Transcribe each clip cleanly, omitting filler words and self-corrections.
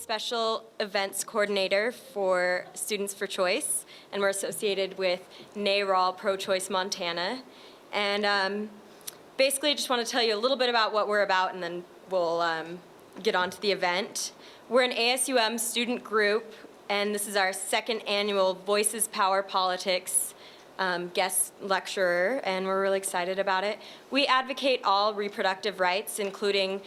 special events coordinator for Students for Choice, and we're associated with NARAL Pro-Choice Montana. And basically, I just want to tell you a little bit about what we're about, and then we'll get on to the event. We're an ASUM student group, and this is our second annual Voices Power Politics guest lecturer, and we're really excited about it. We advocate all reproductive rights, including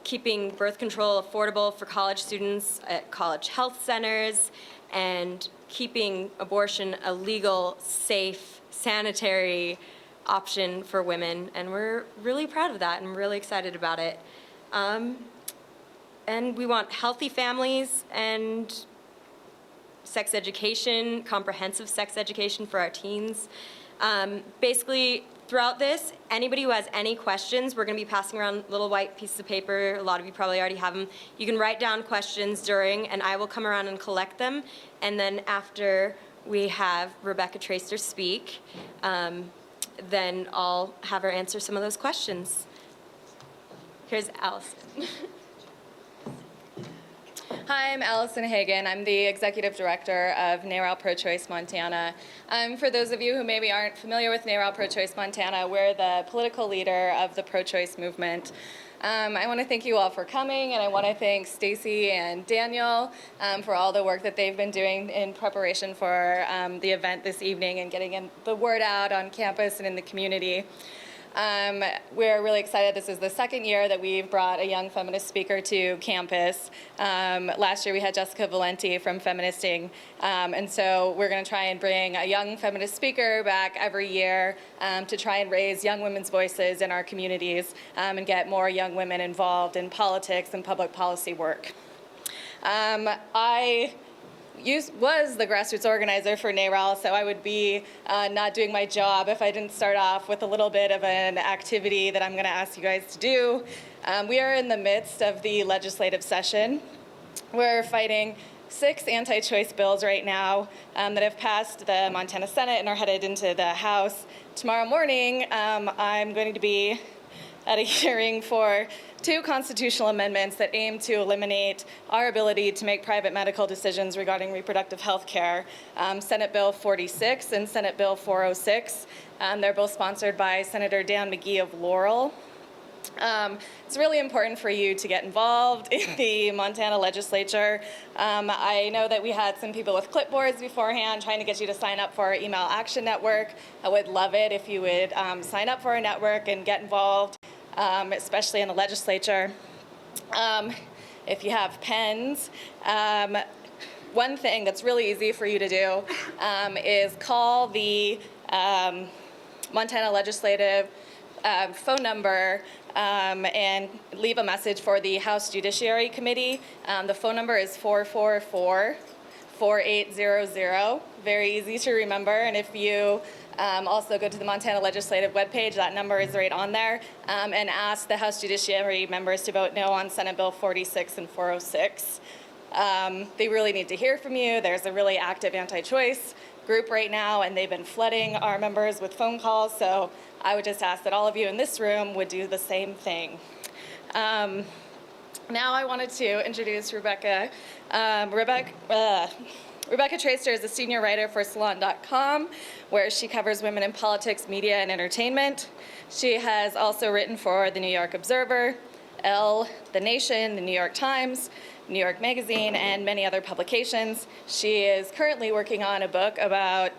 keeping birth control affordable for college students at college health centers, and keeping abortion a legal, safe, sanitary option for women. And we're really proud of that and really excited about it. And we want healthy families and sex education, comprehensive sex education for our teens. Basically, throughout this, anybody who has any questions, we're going to be passing around little white pieces of paper. A lot of you probably already have them. You can write down questions during, and I will come around and collect them. And then after we have Rebecca Tracer speak, then I'll have her answer some of those questions. Here's Allison. Hi, I'm Allison Hagan. I'm the Executive Director of NARAL Pro-Choice Montana. For those of you who maybe aren't familiar with NARAL Pro-Choice Montana, we're the political leader of the pro-choice movement. I want to thank you all for coming, and I want to thank Stacy and Daniel for all the work that they've been doing in preparation for the event this evening and getting the word out on campus and in the community. We're really excited. This is the second year that we've brought a young feminist speaker to campus. Last year we had Jessica Valenti from Feministing, and so we're going to try and bring a young feminist speaker back every year to try and raise young women's voices in our communities and get more young women involved in politics and public policy work. I was the grassroots organizer for NARAL, so I would be not doing my job if I didn't start off with a little bit of an activity that I'm going to ask you guys to do. We are in the midst of the legislative session. We're fighting 6 anti-choice bills right now that have passed the Montana Senate and are headed into the House. Tomorrow morning, I'm going to be at a hearing for 2 constitutional amendments that aim to eliminate our ability to make private medical decisions regarding reproductive health care, Senate Bill 46 and Senate Bill 406. They're both sponsored by Senator Dan McGee of Laurel. It's really important for you to get involved in the Montana legislature. I know that we had some people with clipboards beforehand trying to get you to sign up for our email action network. I would love it if you would sign up for our network and get involved, especially in the legislature. If you have pens, one thing that's really easy for you to do is call the Montana Legislative phone number and leave a message for the House Judiciary Committee. The phone number is 444-4800. Very easy to remember, and if you also go to the Montana Legislative webpage, that number is right on there, and ask the House Judiciary members to vote no on Senate Bill 46 and 406. They really need to hear from you. There's a really active anti-choice group right now, and they've been flooding our members with phone calls, so I would just ask that all of you in this room would do the same thing. Now I wanted to introduce Rebecca. Rebecca Tracer is a senior writer for Salon.com, where she covers women in politics, media, and entertainment. She has also written for The New York Observer, Elle, The Nation, The New York Times, New York Magazine, and many other publications. She is currently working on a book about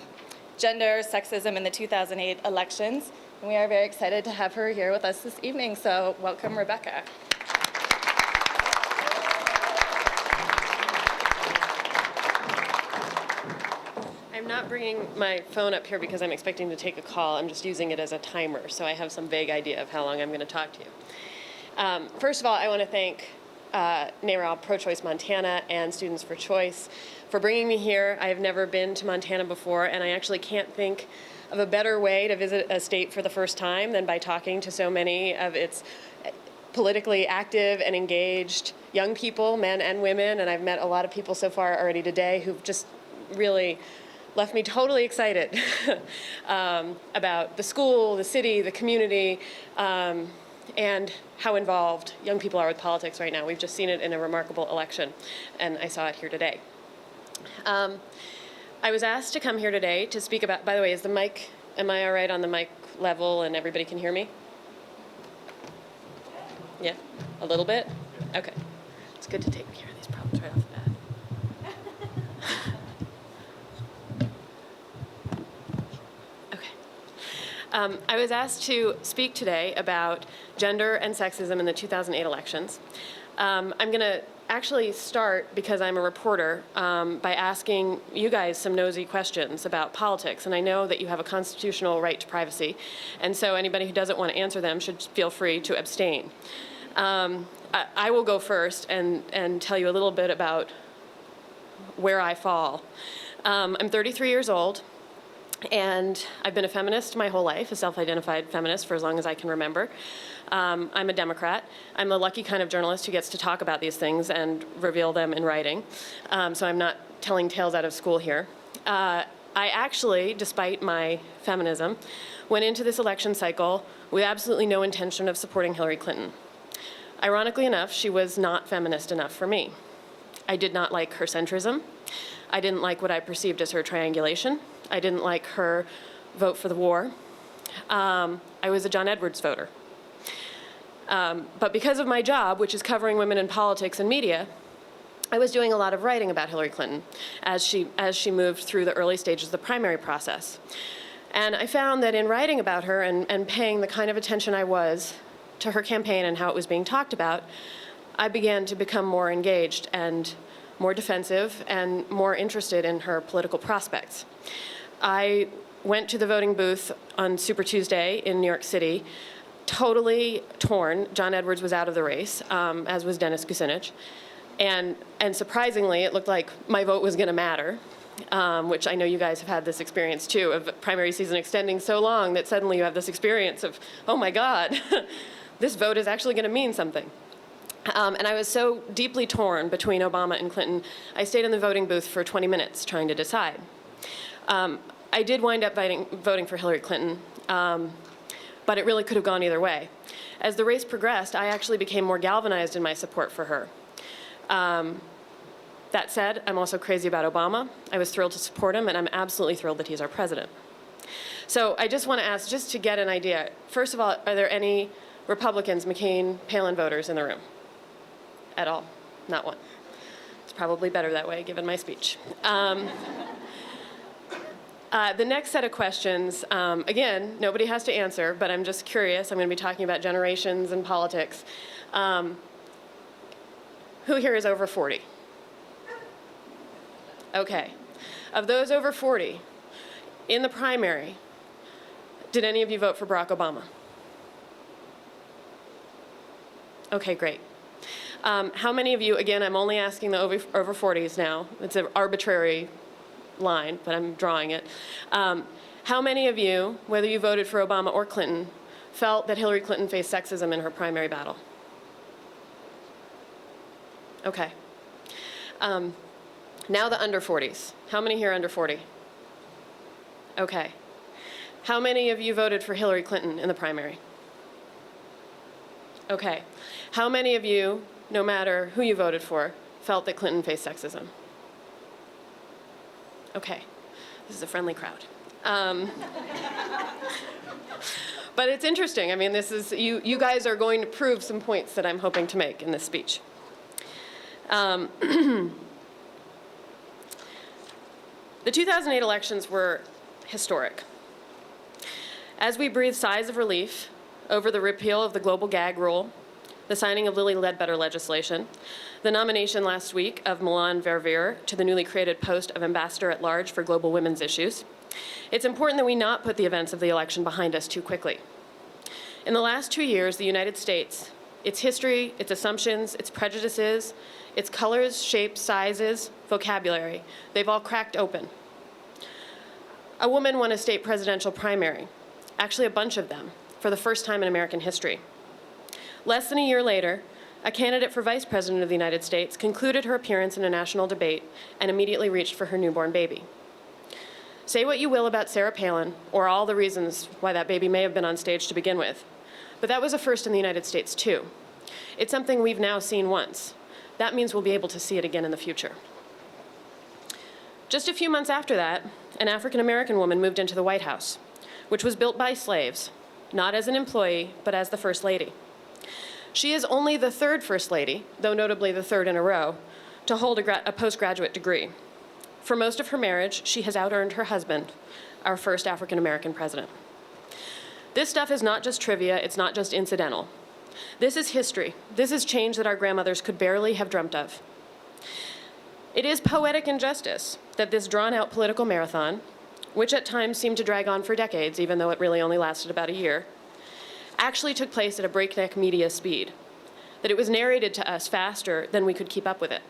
gender, sexism, in the 2008 elections. And we are very excited to have her here with us this evening, so welcome, Rebecca. I'm not bringing my phone up here because I'm expecting to take a call. I'm just using it as a timer, so I have some vague idea of how long I'm going to talk to you. First of all, I want to thank NARAL Pro-Choice Montana and Students for Choice for bringing me here. I have never been to Montana before, and I actually can't think of a better way to visit a state for the first time than by talking to so many of its politically active and engaged young people, men and women, and I've met a lot of people so far already today who've just really left me totally excited about the school, the city, the community, and how involved young people are with politics right now. We've just seen it in a remarkable election, and I saw it here today. I was asked to come here today to speak about, by the way, is the mic, am I all right on the mic level and everybody can hear me? Yeah, a little bit? Okay. It's good to take care of these problems right off the bat. Okay. I was asked to speak today about gender and sexism in the 2008 elections. I'm going to actually start, because I'm a reporter, by asking you guys some nosy questions about politics. And I know that you have a constitutional right to privacy, and so anybody who doesn't want to answer them should feel free to abstain. I will go first and tell you a little bit about where I fall. I'm 33 years old, and I've been a feminist my whole life, a self-identified feminist for as long as I can remember. I'm a Democrat. I'm the lucky kind of journalist who gets to talk about these things and reveal them in writing. So I'm not telling tales out of school here. I actually, despite my feminism, went into this election cycle with absolutely no intention of supporting Hillary Clinton. Ironically enough, she was not feminist enough for me. I did not like her centrism. I didn't like what I perceived as her triangulation. I didn't like her vote for the war. I was a John Edwards voter. But because of my job, which is covering women in politics and media, I was doing a lot of writing about Hillary Clinton as she moved through the early stages of the primary process. And I found that in writing about her and paying the kind of attention I was to her campaign and how it was being talked about, I began to become more engaged and more defensive and more interested in her political prospects. I went to the voting booth on Super Tuesday in New York City, totally torn. John Edwards was out of the race, as was Dennis Kucinich. And surprisingly, it looked like my vote was going to matter, which I know you guys have had this experience too, of primary season extending so long that suddenly you have this experience of, oh my God, this vote is actually going to mean something. And I was so deeply torn between Obama and Clinton, I stayed in the voting booth for 20 minutes trying to decide. I did wind up voting for Hillary Clinton, but it really could have gone either way. As the race progressed, I actually became more galvanized in my support for her. That said, I'm also crazy about Obama. I was thrilled to support him, and I'm absolutely thrilled that he's our president. So I just want to ask, just to get an idea, first of all, are there any Republicans, McCain, Palin voters in the room? At all? Not one. It's probably better that way, given my speech. The next set of questions, again, nobody has to answer, but I'm just curious. I'm going to be talking about generations and politics. Who here is over 40? Okay. Of those over 40, in the primary, did any of you vote for Barack Obama? Okay, great. How many of you, again, I'm only asking the over 40s now. It's an arbitrary line, but I'm drawing it. How many of you, whether you voted for Obama or Clinton, felt that Hillary Clinton faced sexism in her primary battle? Okay. Now the under 40s. How many here are under 40? Okay. How many of you voted for Hillary Clinton in the primary? Okay. How many of you, no matter who you voted for, felt that Clinton faced sexism? Okay. This is a friendly crowd. But it's interesting. I mean, this is, you guys are going to prove some points that I'm hoping to make in this speech. The 2008 elections were historic. As we breathe sighs of relief over the repeal of the global gag rule, the signing of Lilly Ledbetter legislation, the nomination last week of Milan Verveer to the newly created post of Ambassador at Large for Global Women's Issues, it's important that we not put the events of the election behind us too quickly. In the last 2 years, the United States, its history, its assumptions, its prejudices, its colors, shapes, sizes, vocabulary, they've all cracked open. A woman won a state presidential primary, actually a bunch of them, for the first time in American history. Less than a year later, a candidate for vice president of the United States concluded her appearance in a national debate and immediately reached for her newborn baby. Say what you will about Sarah Palin, or all the reasons why that baby may have been on stage to begin with, But that was a first in the United States, too. It's something we've now seen once. That means we'll be able to see it again in the future. Just a few months after that, an African-American woman moved into the White House, which was built by slaves, not as an employee, but as the First Lady. She is only the third First Lady, though notably the third in a row, to hold a postgraduate degree. For most of her marriage, she has out-earned her husband, our first African-American president. This stuff is not just trivia, it's not just incidental. This is history. This is change that our grandmothers could barely have dreamt of. It is poetic injustice that this drawn-out political marathon, which at times seemed to drag on for decades, even though it really only lasted about a year, actually took place at a breakneck media speed, that it was narrated to us faster than we could keep up with it.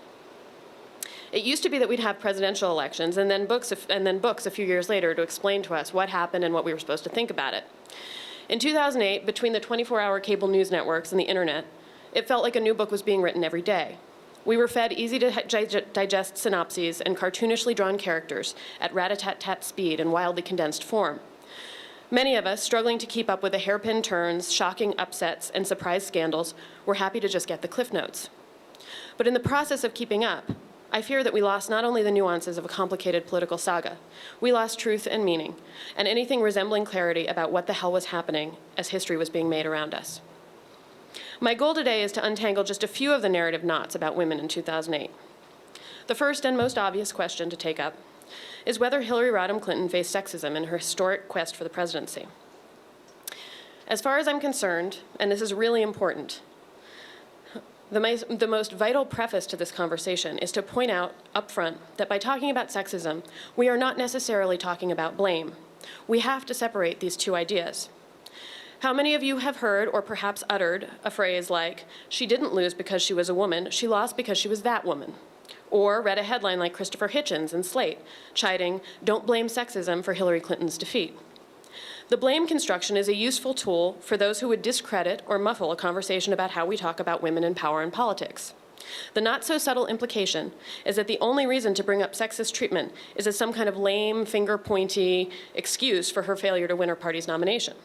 It used to be that we'd have presidential elections and then books a few years later to explain to us what happened and what we were supposed to think about it. In 2008, between the 24-hour cable news networks and the internet, it felt like a new book was being written every day. We were fed easy-to-digest synopses and cartoonishly drawn characters at rat-a-tat-tat speed and wildly condensed form. Many of us, struggling to keep up with the hairpin turns, shocking upsets, and surprise scandals, were happy to just get the Cliff Notes. But in the process of keeping up, I fear that we lost not only the nuances of a complicated political saga, we lost truth and meaning, and anything resembling clarity about what the hell was happening as history was being made around us. My goal today is to untangle just a few of the narrative knots about women in 2008. The first and most obvious question to take up is whether Hillary Rodham Clinton faced sexism in her historic quest for the presidency. As far as I'm concerned, and this is really important, the most vital preface to this conversation is to point out up front that by talking about sexism, we are not necessarily talking about blame. We have to separate these two ideas. How many of you have heard or perhaps uttered a phrase like, "She didn't lose because she was a woman, she lost because she was that woman"? Or read a headline like Christopher Hitchens in Slate, chiding, "Don't blame sexism for Hillary Clinton's defeat." The blame construction is a useful tool for those who would discredit or muffle a conversation about how we talk about women in power and politics. The not-so-subtle implication is that the only reason to bring up sexist treatment is as some kind of lame, finger-pointy excuse for her failure to win her party's nomination.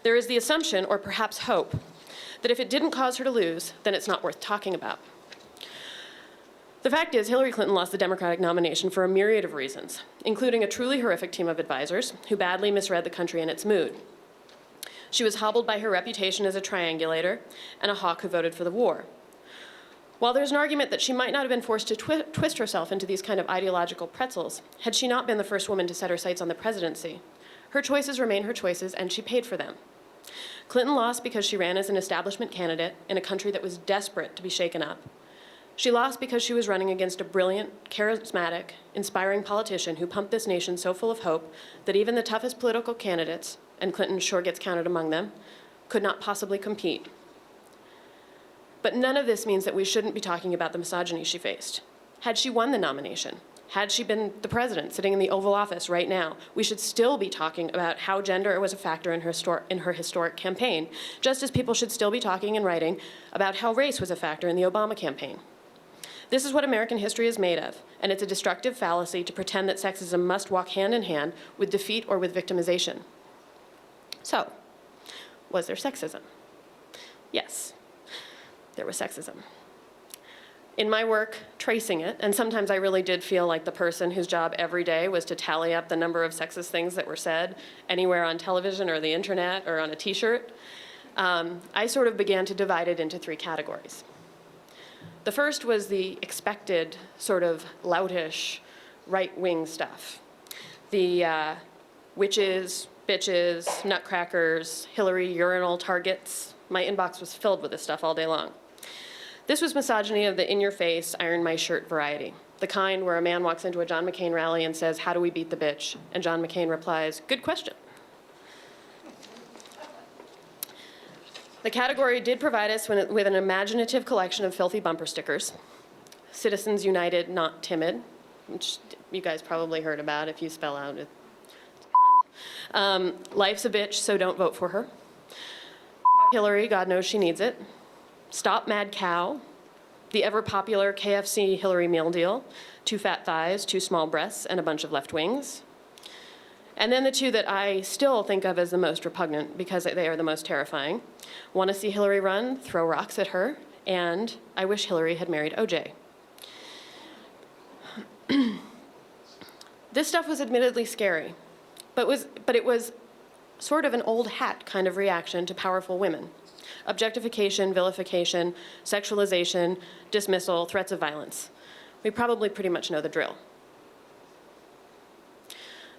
There is the assumption, or perhaps hope, that if it didn't cause her to lose, then it's not worth talking about. The fact is, Hillary Clinton lost the Democratic nomination for a myriad of reasons, including a truly horrific team of advisors who badly misread the country and its mood. She was hobbled by her reputation as a triangulator and a hawk who voted for the war. While there's an argument that she might not have been forced to twist herself into these kind of ideological pretzels, had she not been the first woman to set her sights on the presidency, her choices remain her choices, and she paid for them. Clinton lost because she ran as an establishment candidate in a country that was desperate to be shaken up. She lost because she was running against a brilliant, charismatic, inspiring politician who pumped this nation so full of hope that even the toughest political candidates, and Clinton sure gets counted among them, could not possibly compete. But none of this means that we shouldn't be talking about the misogyny she faced. Had she won the nomination, had she been the president sitting in the Oval Office right now, we should still be talking about how gender was a factor in her historic campaign, just as people should still be talking and writing about how race was a factor in the Obama campaign. This is what American history is made of, and it's a destructive fallacy to pretend that sexism must walk hand in hand with defeat or with victimization. So, was there sexism? Yes, there was sexism. In my work tracing it, and sometimes I really did feel like the person whose job every day was to tally up the number of sexist things that were said anywhere on television or the internet or on a t-shirt, I sort of began to divide it into three categories. The first was the expected sort of loutish right-wing stuff. The witches, bitches, nutcrackers, Hillary urinal targets. My inbox was filled with this stuff all day long. This was misogyny of the in-your-face, iron-my-shirt variety, the kind where a man walks into a John McCain rally and says, "How do we beat the bitch?" And John McCain replies, "Good question." The category did provide us with an imaginative collection of filthy bumper stickers. Citizens United, Not Timid, which you guys probably heard about if you spell out it. Life's a bitch, so don't vote for her. Hillary, God knows she needs it. Stop Mad Cow. The ever-popular KFC Hillary meal deal. 2 fat thighs, 2 small breasts, and a bunch of left wings. And then the two that I still think of as the most repugnant because they are the most terrifying. Want to see Hillary run, throw rocks at her, and I wish Hillary had married OJ. This stuff was admittedly scary, but it was sort of an old hat kind of reaction to powerful women. Objectification, vilification, sexualization, dismissal, threats of violence. We probably pretty much know the drill.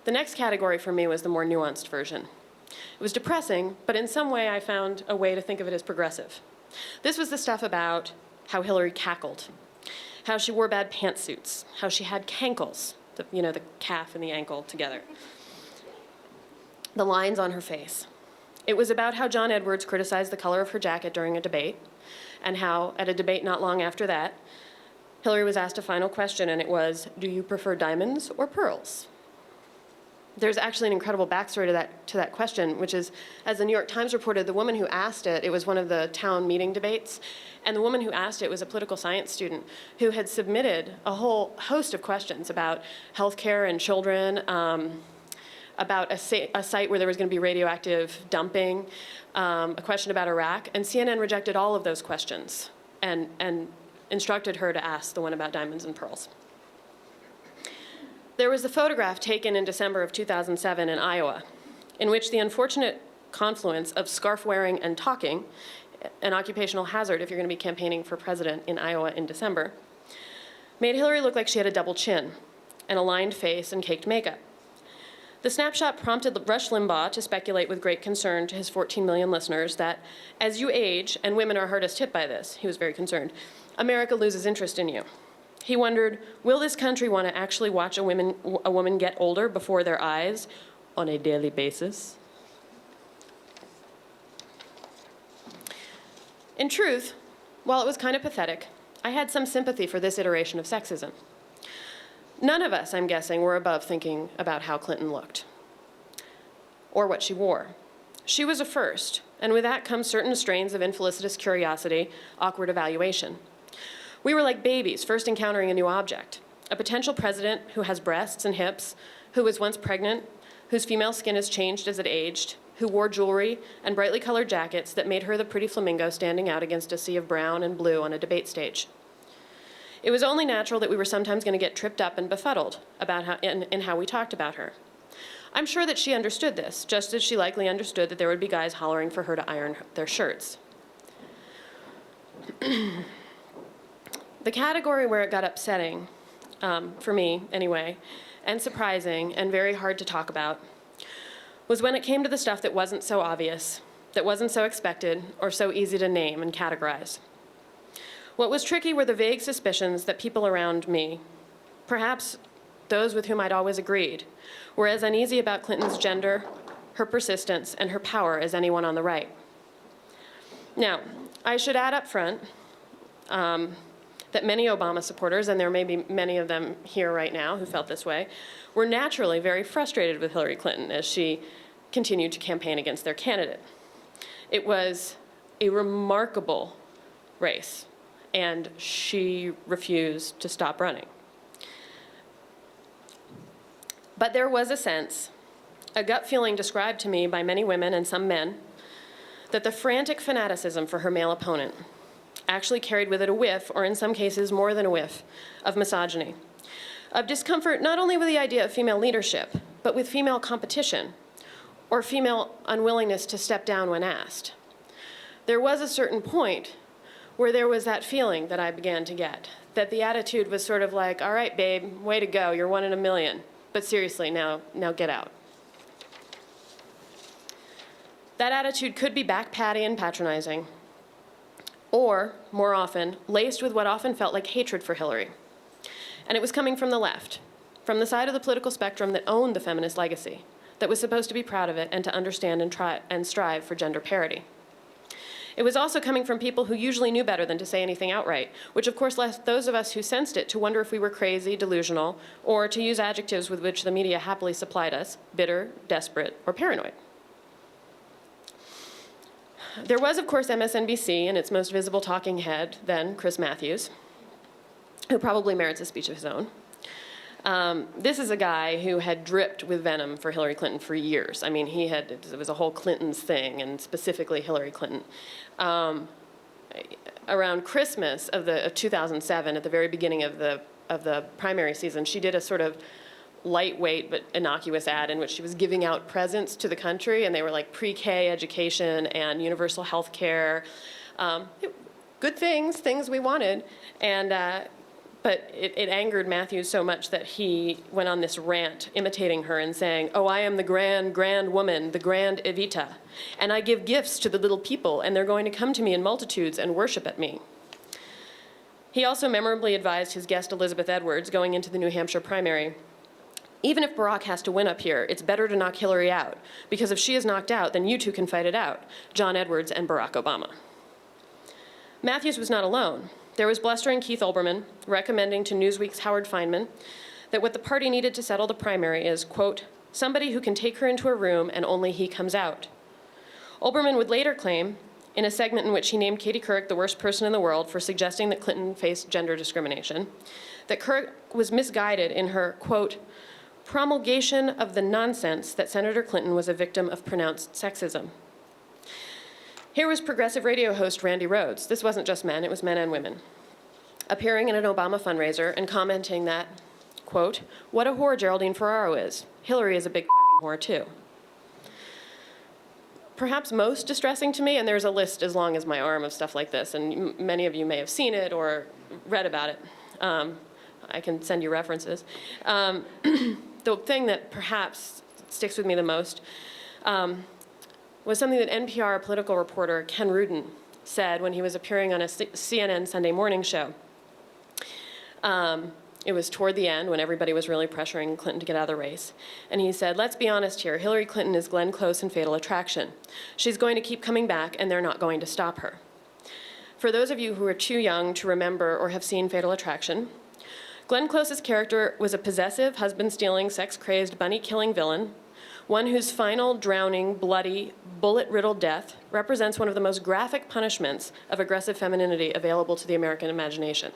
The next category for me was the more nuanced version. It was depressing, but in some way I found a way to think of it as progressive. This was the stuff about how Hillary cackled, how she wore bad pantsuits, how she had cankles, the calf and the ankle together, the lines on her face. It was about how John Edwards criticized the color of her jacket during a debate, and how, at a debate not long after that, Hillary was asked a final question, and it was, do you prefer diamonds or pearls? There's actually an incredible backstory to that question, which is, as the New York Times reported, the woman who asked it was one of the town meeting debates, and the woman who asked it was a political science student who had submitted a whole host of questions about healthcare and children, about a site where there was going to be radioactive dumping, a question about Iraq, and CNN rejected all of those questions and instructed her to ask the one about diamonds and pearls. There was a photograph taken in December of 2007 in Iowa, in which the unfortunate confluence of scarf wearing and talking, an occupational hazard if you're going to be campaigning for president in Iowa in December, made Hillary look like she had a double chin, an aligned face, and caked makeup. The snapshot prompted Rush Limbaugh to speculate with great concern to his 14 million listeners that as you age, and women are hardest hit by this, he was very concerned, America loses interest in you. He wondered, will this country want to actually watch a woman get older before their eyes on a daily basis? In truth, while it was kind of pathetic, I had some sympathy for this iteration of sexism. None of us, I'm guessing, were above thinking about how Clinton looked or what she wore. She was a first, and with that comes certain strains of infelicitous curiosity, awkward evaluation. We were like babies first encountering a new object, a potential president who has breasts and hips, who was once pregnant, whose female skin has changed as it aged, who wore jewelry and brightly colored jackets that made her the pretty flamingo standing out against a sea of brown and blue on a debate stage. It was only natural that we were sometimes going to get tripped up and befuddled about in how we talked about her. I'm sure that she understood this, just as she likely understood that there would be guys hollering for her to iron their shirts. The category where it got upsetting, for me anyway, and surprising and very hard to talk about, was when it came to the stuff that wasn't so obvious, that wasn't so expected, or so easy to name and categorize. What was tricky were the vague suspicions that people around me, perhaps those with whom I'd always agreed, were as uneasy about Clinton's gender, her persistence, and her power as anyone on the right. Now, I should add up front that many Obama supporters, and there may be many of them here right now who felt this way, were naturally very frustrated with Hillary Clinton as she continued to campaign against their candidate. It was a remarkable race, and she refused to stop running. But there was a sense, a gut feeling described to me by many women and some men, that the frantic fanaticism for her male opponent actually carried with it a whiff, or in some cases more than a whiff, of misogyny, of discomfort not only with the idea of female leadership, but with female competition, or female unwillingness to step down when asked. There was a certain point where there was that feeling that I began to get, that the attitude was sort of like, all right, babe, way to go, you're one in a million, but seriously, now get out. That attitude could be back-patty and patronizing, or, more often, laced with what often felt like hatred for Hillary. And it was coming from the left, from the side of the political spectrum that owned the feminist legacy, that was supposed to be proud of it and to understand and strive for gender parity. It was also coming from people who usually knew better than to say anything outright, which of course left those of us who sensed it to wonder if we were crazy, delusional, or to use adjectives with which the media happily supplied us, bitter, desperate, or paranoid. There was, of course, MSNBC and its most visible talking head then, Chris Matthews, who probably merits a speech of his own. This is a guy who had dripped with venom for Hillary Clinton for years. I mean, it was a whole Clinton's thing, and specifically Hillary Clinton. Around Christmas of 2007, at the very beginning of the primary season, she did a sort of lightweight but innocuous ad in which she was giving out presents to the country, and they were like pre-K education and universal health care. Good things we wanted. But it angered Matthews so much that he went on this rant imitating her and saying, "Oh, I am the grand woman, the grand Evita, and I give gifts to the little people, and they're going to come to me in multitudes and worship at me." He also memorably advised his guest Elizabeth Edwards going into the New Hampshire primary, "Even if Barack has to win up here, it's better to knock Hillary out, because if she is knocked out, then you two can fight it out, John Edwards and Barack Obama." Matthews was not alone. There was blustering Keith Olbermann recommending to Newsweek's Howard Feynman that what the party needed to settle the primary is, quote, "somebody who can take her into a room and only he comes out." Olbermann would later claim, in a segment in which he named Katie Couric the worst person in the world for suggesting that Clinton faced gender discrimination, that Couric was misguided in her, quote, "promulgation of the nonsense that Senator Clinton was a victim of pronounced sexism." Here was progressive radio host Randy Rhoads. This wasn't just men, it was men and women, appearing in an Obama fundraiser and commenting that, quote, "what a whore Geraldine Ferraro is. Hillary is a big whore too." Perhaps most distressing to me, and there's a list as long as my arm of stuff like this, and many of you may have seen it or read about it. I can send you references. The thing that perhaps sticks with me the most was something that NPR political reporter Ken Rudin said when he was appearing on a CNN Sunday morning show. It was toward the end when everybody was really pressuring Clinton to get out of the race. And he said, "Let's be honest here, Hillary Clinton is Glenn Close in Fatal Attraction. She's going to keep coming back and they're not going to stop her." For those of you who are too young to remember or have seen Fatal Attraction, Glenn Close's character was a possessive, husband-stealing, sex-crazed, bunny-killing villain, one whose final, drowning, bloody, bullet-riddled death represents one of the most graphic punishments of aggressive femininity available to the American imagination.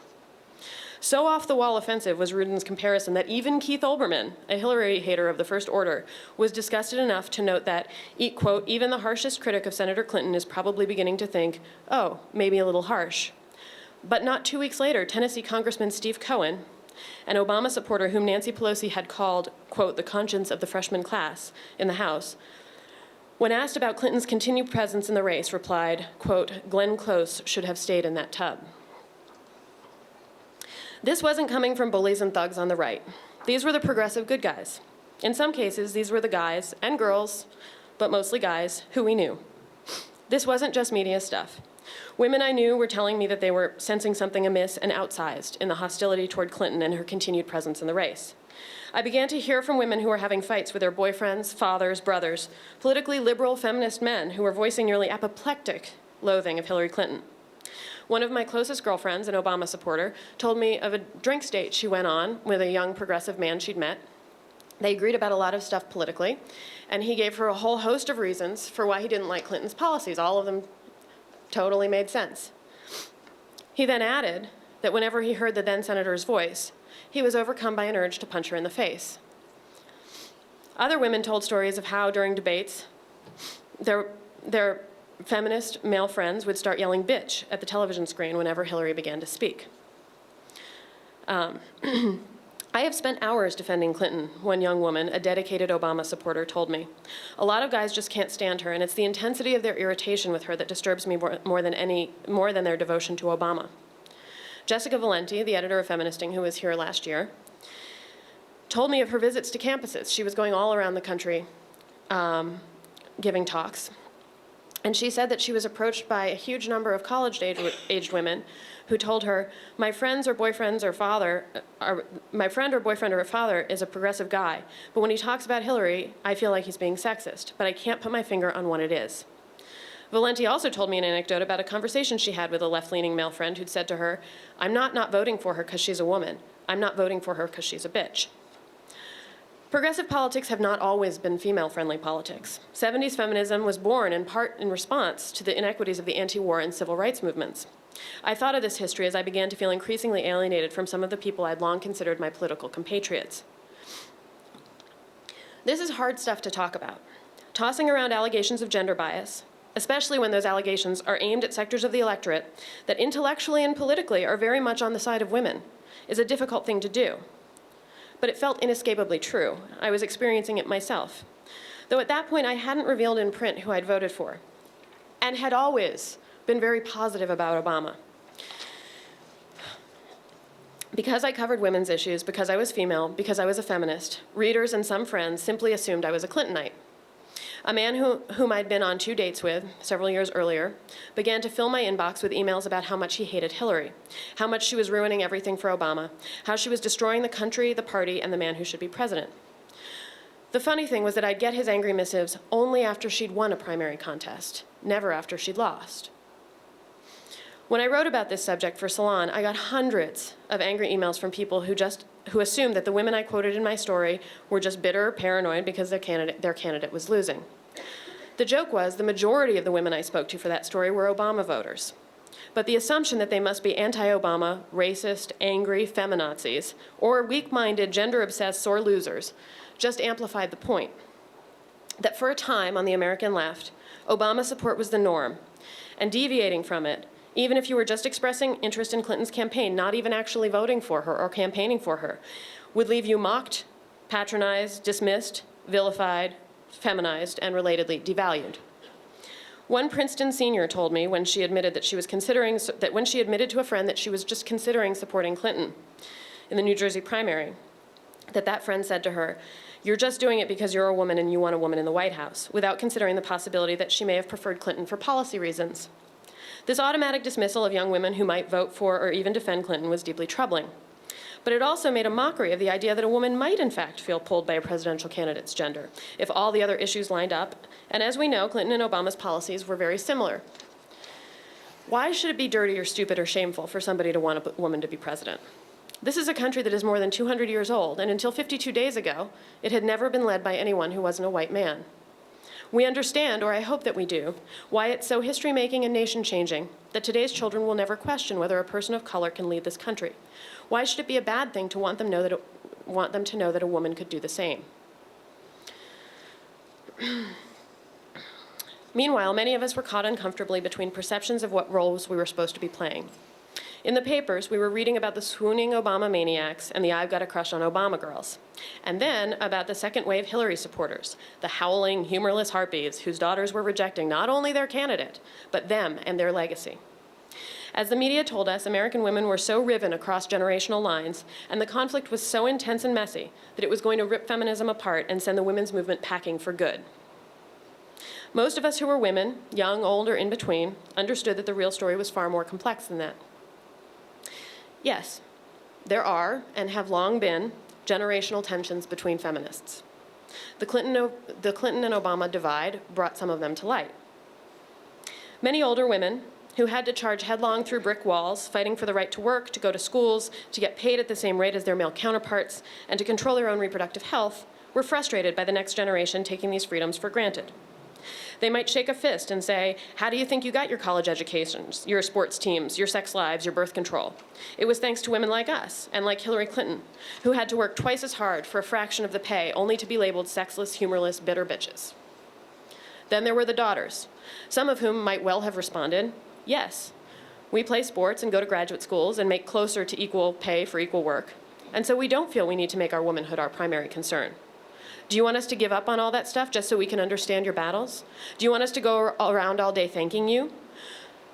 So off-the-wall offensive was Rudin's comparison that even Keith Olbermann, a Hillary hater of the first order, was disgusted enough to note that, quote, "even the harshest critic of Senator Clinton is probably beginning to think, oh, maybe a little harsh." But not 2 weeks later, Tennessee Congressman Steve Cohen, an Obama supporter whom Nancy Pelosi had called, quote, "the conscience of the freshman class" in the House, when asked about Clinton's continued presence in the race, replied, quote, "Glenn Close should have stayed in that tub." This wasn't coming from bullies and thugs on the right. These were the progressive good guys. In some cases, these were the guys and girls, but mostly guys, who we knew. This wasn't just media stuff. Women I knew were telling me that they were sensing something amiss and outsized in the hostility toward Clinton and her continued presence in the race. I began to hear from women who were having fights with their boyfriends, fathers, brothers, politically liberal feminist men who were voicing nearly apoplectic loathing of Hillary Clinton. One of my closest girlfriends, an Obama supporter, told me of a drinks date she went on with a young progressive man she'd met. They agreed about a lot of stuff politically, and he gave her a whole host of reasons for why he didn't like Clinton's policies. All of them totally made sense. He then added that whenever he heard the then senator's voice, he was overcome by an urge to punch her in the face. Other women told stories of how, during debates, their feminist male friends would start yelling bitch at the television screen whenever Hillary began to speak. I have spent hours defending Clinton, one young woman, a dedicated Obama supporter, told me. A lot of guys just can't stand her, and it's the intensity of their irritation with her that disturbs me more than their devotion to Obama. Jessica Valenti, the editor of Feministing, who was here last year, told me of her visits to campuses. She was going all around the country giving talks. And she said that she was approached by a huge number of college-aged women who told her, my friend or boyfriend or father is a progressive guy, but when he talks about Hillary, I feel like he's being sexist, but I can't put my finger on what it is. Valenti also told me an anecdote about a conversation she had with a left-leaning male friend who'd said to her, I'm not voting for her because she's a woman. I'm not voting for her because she's a bitch. Progressive politics have not always been female-friendly politics. 70s feminism was born in part in response to the inequities of the anti-war and civil rights movements. I thought of this history as I began to feel increasingly alienated from some of the people I'd long considered my political compatriots. This is hard stuff to talk about. Tossing around allegations of gender bias, especially when those allegations are aimed at sectors of the electorate that intellectually and politically are very much on the side of women, is a difficult thing to do. But it felt inescapably true. I was experiencing it myself. Though at that point I hadn't revealed in print who I'd voted for, and had always been very positive about Obama. Because I covered women's issues, because I was female, because I was a feminist, readers and some friends simply assumed I was a Clintonite. A man whom I'd been on 2 dates with several years earlier began to fill my inbox with emails about how much he hated Hillary, how much she was ruining everything for Obama, how she was destroying the country, the party, and the man who should be president. The funny thing was that I'd get his angry missives only after she'd won a primary contest, never after she'd lost. When I wrote about this subject for Salon, I got hundreds of angry emails from people who assumed that the women I quoted in my story were just bitter or paranoid because their candidate was losing. The joke was the majority of the women I spoke to for that story were Obama voters. But the assumption that they must be anti-Obama, racist, angry feminazis, or weak-minded, gender-obsessed sore losers just amplified the point. That for a time on the American left, Obama support was the norm, and deviating from it, even if you were just expressing interest in Clinton's campaign, not even actually voting for her or campaigning for her, would leave you mocked, patronized, dismissed, vilified, feminized, and relatedly devalued. One Princeton senior told me when she admitted to a friend that she was just considering supporting Clinton in the New Jersey primary, that friend said to her, "You're just doing it because you're a woman and you want a woman in the White House," without considering the possibility that she may have preferred Clinton for policy reasons. This automatic dismissal of young women who might vote for or even defend Clinton was deeply troubling. But it also made a mockery of the idea that a woman might in fact feel pulled by a presidential candidate's gender, if all the other issues lined up. And as we know, Clinton and Obama's policies were very similar. Why should it be dirty or stupid or shameful for somebody to want a woman to be president? This is a country that is more than 200 years old, and until 52 days ago, it had never been led by anyone who wasn't a white man. We understand, or I hope that we do, why it's so history-making and nation-changing that today's children will never question whether a person of color can lead this country. Why should it be a bad thing to want them to know that a woman could do the same? Meanwhile, many of us were caught uncomfortably between perceptions of what roles we were supposed to be playing. In the papers, we were reading about the swooning Obama maniacs and the I've got a crush on Obama girls. And then about the second wave Hillary supporters, the howling, humorless harpies whose daughters were rejecting not only their candidate, but them and their legacy. As the media told us, American women were so riven across generational lines, and the conflict was so intense and messy that it was going to rip feminism apart and send the women's movement packing for good. Most of us who were women, young, old, or in between, understood that the real story was far more complex than that. Yes, there are, and have long been, generational tensions between feminists. The Clinton and Obama divide brought some of them to light. Many older women who had to charge headlong through brick walls, fighting for the right to work, to go to schools, to get paid at the same rate as their male counterparts, and to control their own reproductive health, were frustrated by the next generation taking these freedoms for granted. They might shake a fist and say, "How do you think you got your college educations, your sports teams, your sex lives, your birth control? It was thanks to women like us, and like Hillary Clinton, who had to work twice as hard for a fraction of the pay, only to be labeled sexless, humorless, bitter bitches." Then there were the daughters, some of whom might well have responded, "Yes, we play sports and go to graduate schools and make closer to equal pay for equal work, and so we don't feel we need to make our womanhood our primary concern. Do you want us to give up on all that stuff just so we can understand your battles? Do you want us to go around all day thanking you?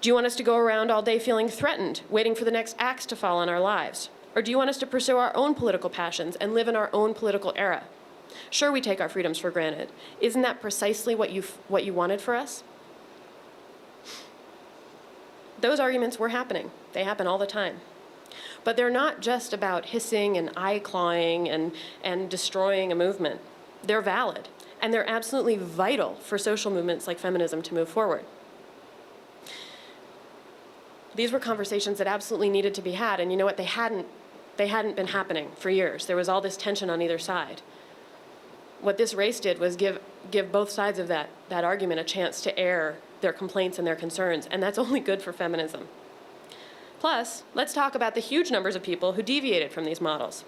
Do you want us to go around all day feeling threatened, waiting for the next axe to fall on our lives? Or do you want us to pursue our own political passions and live in our own political era? Sure, we take our freedoms for granted. Isn't that precisely what you wanted for us?" Those arguments were happening. They happen all the time. But they're not just about hissing and eye-clawing and destroying a movement. They're valid, and they're absolutely vital for social movements like feminism to move forward. These were conversations that absolutely needed to be had, and you know what? They hadn't been happening for years. There was all this tension on either side. What this race did was give both sides of that argument a chance to air their complaints and their concerns, and that's only good for feminism. Plus, let's talk about the huge numbers of people who deviated from these models.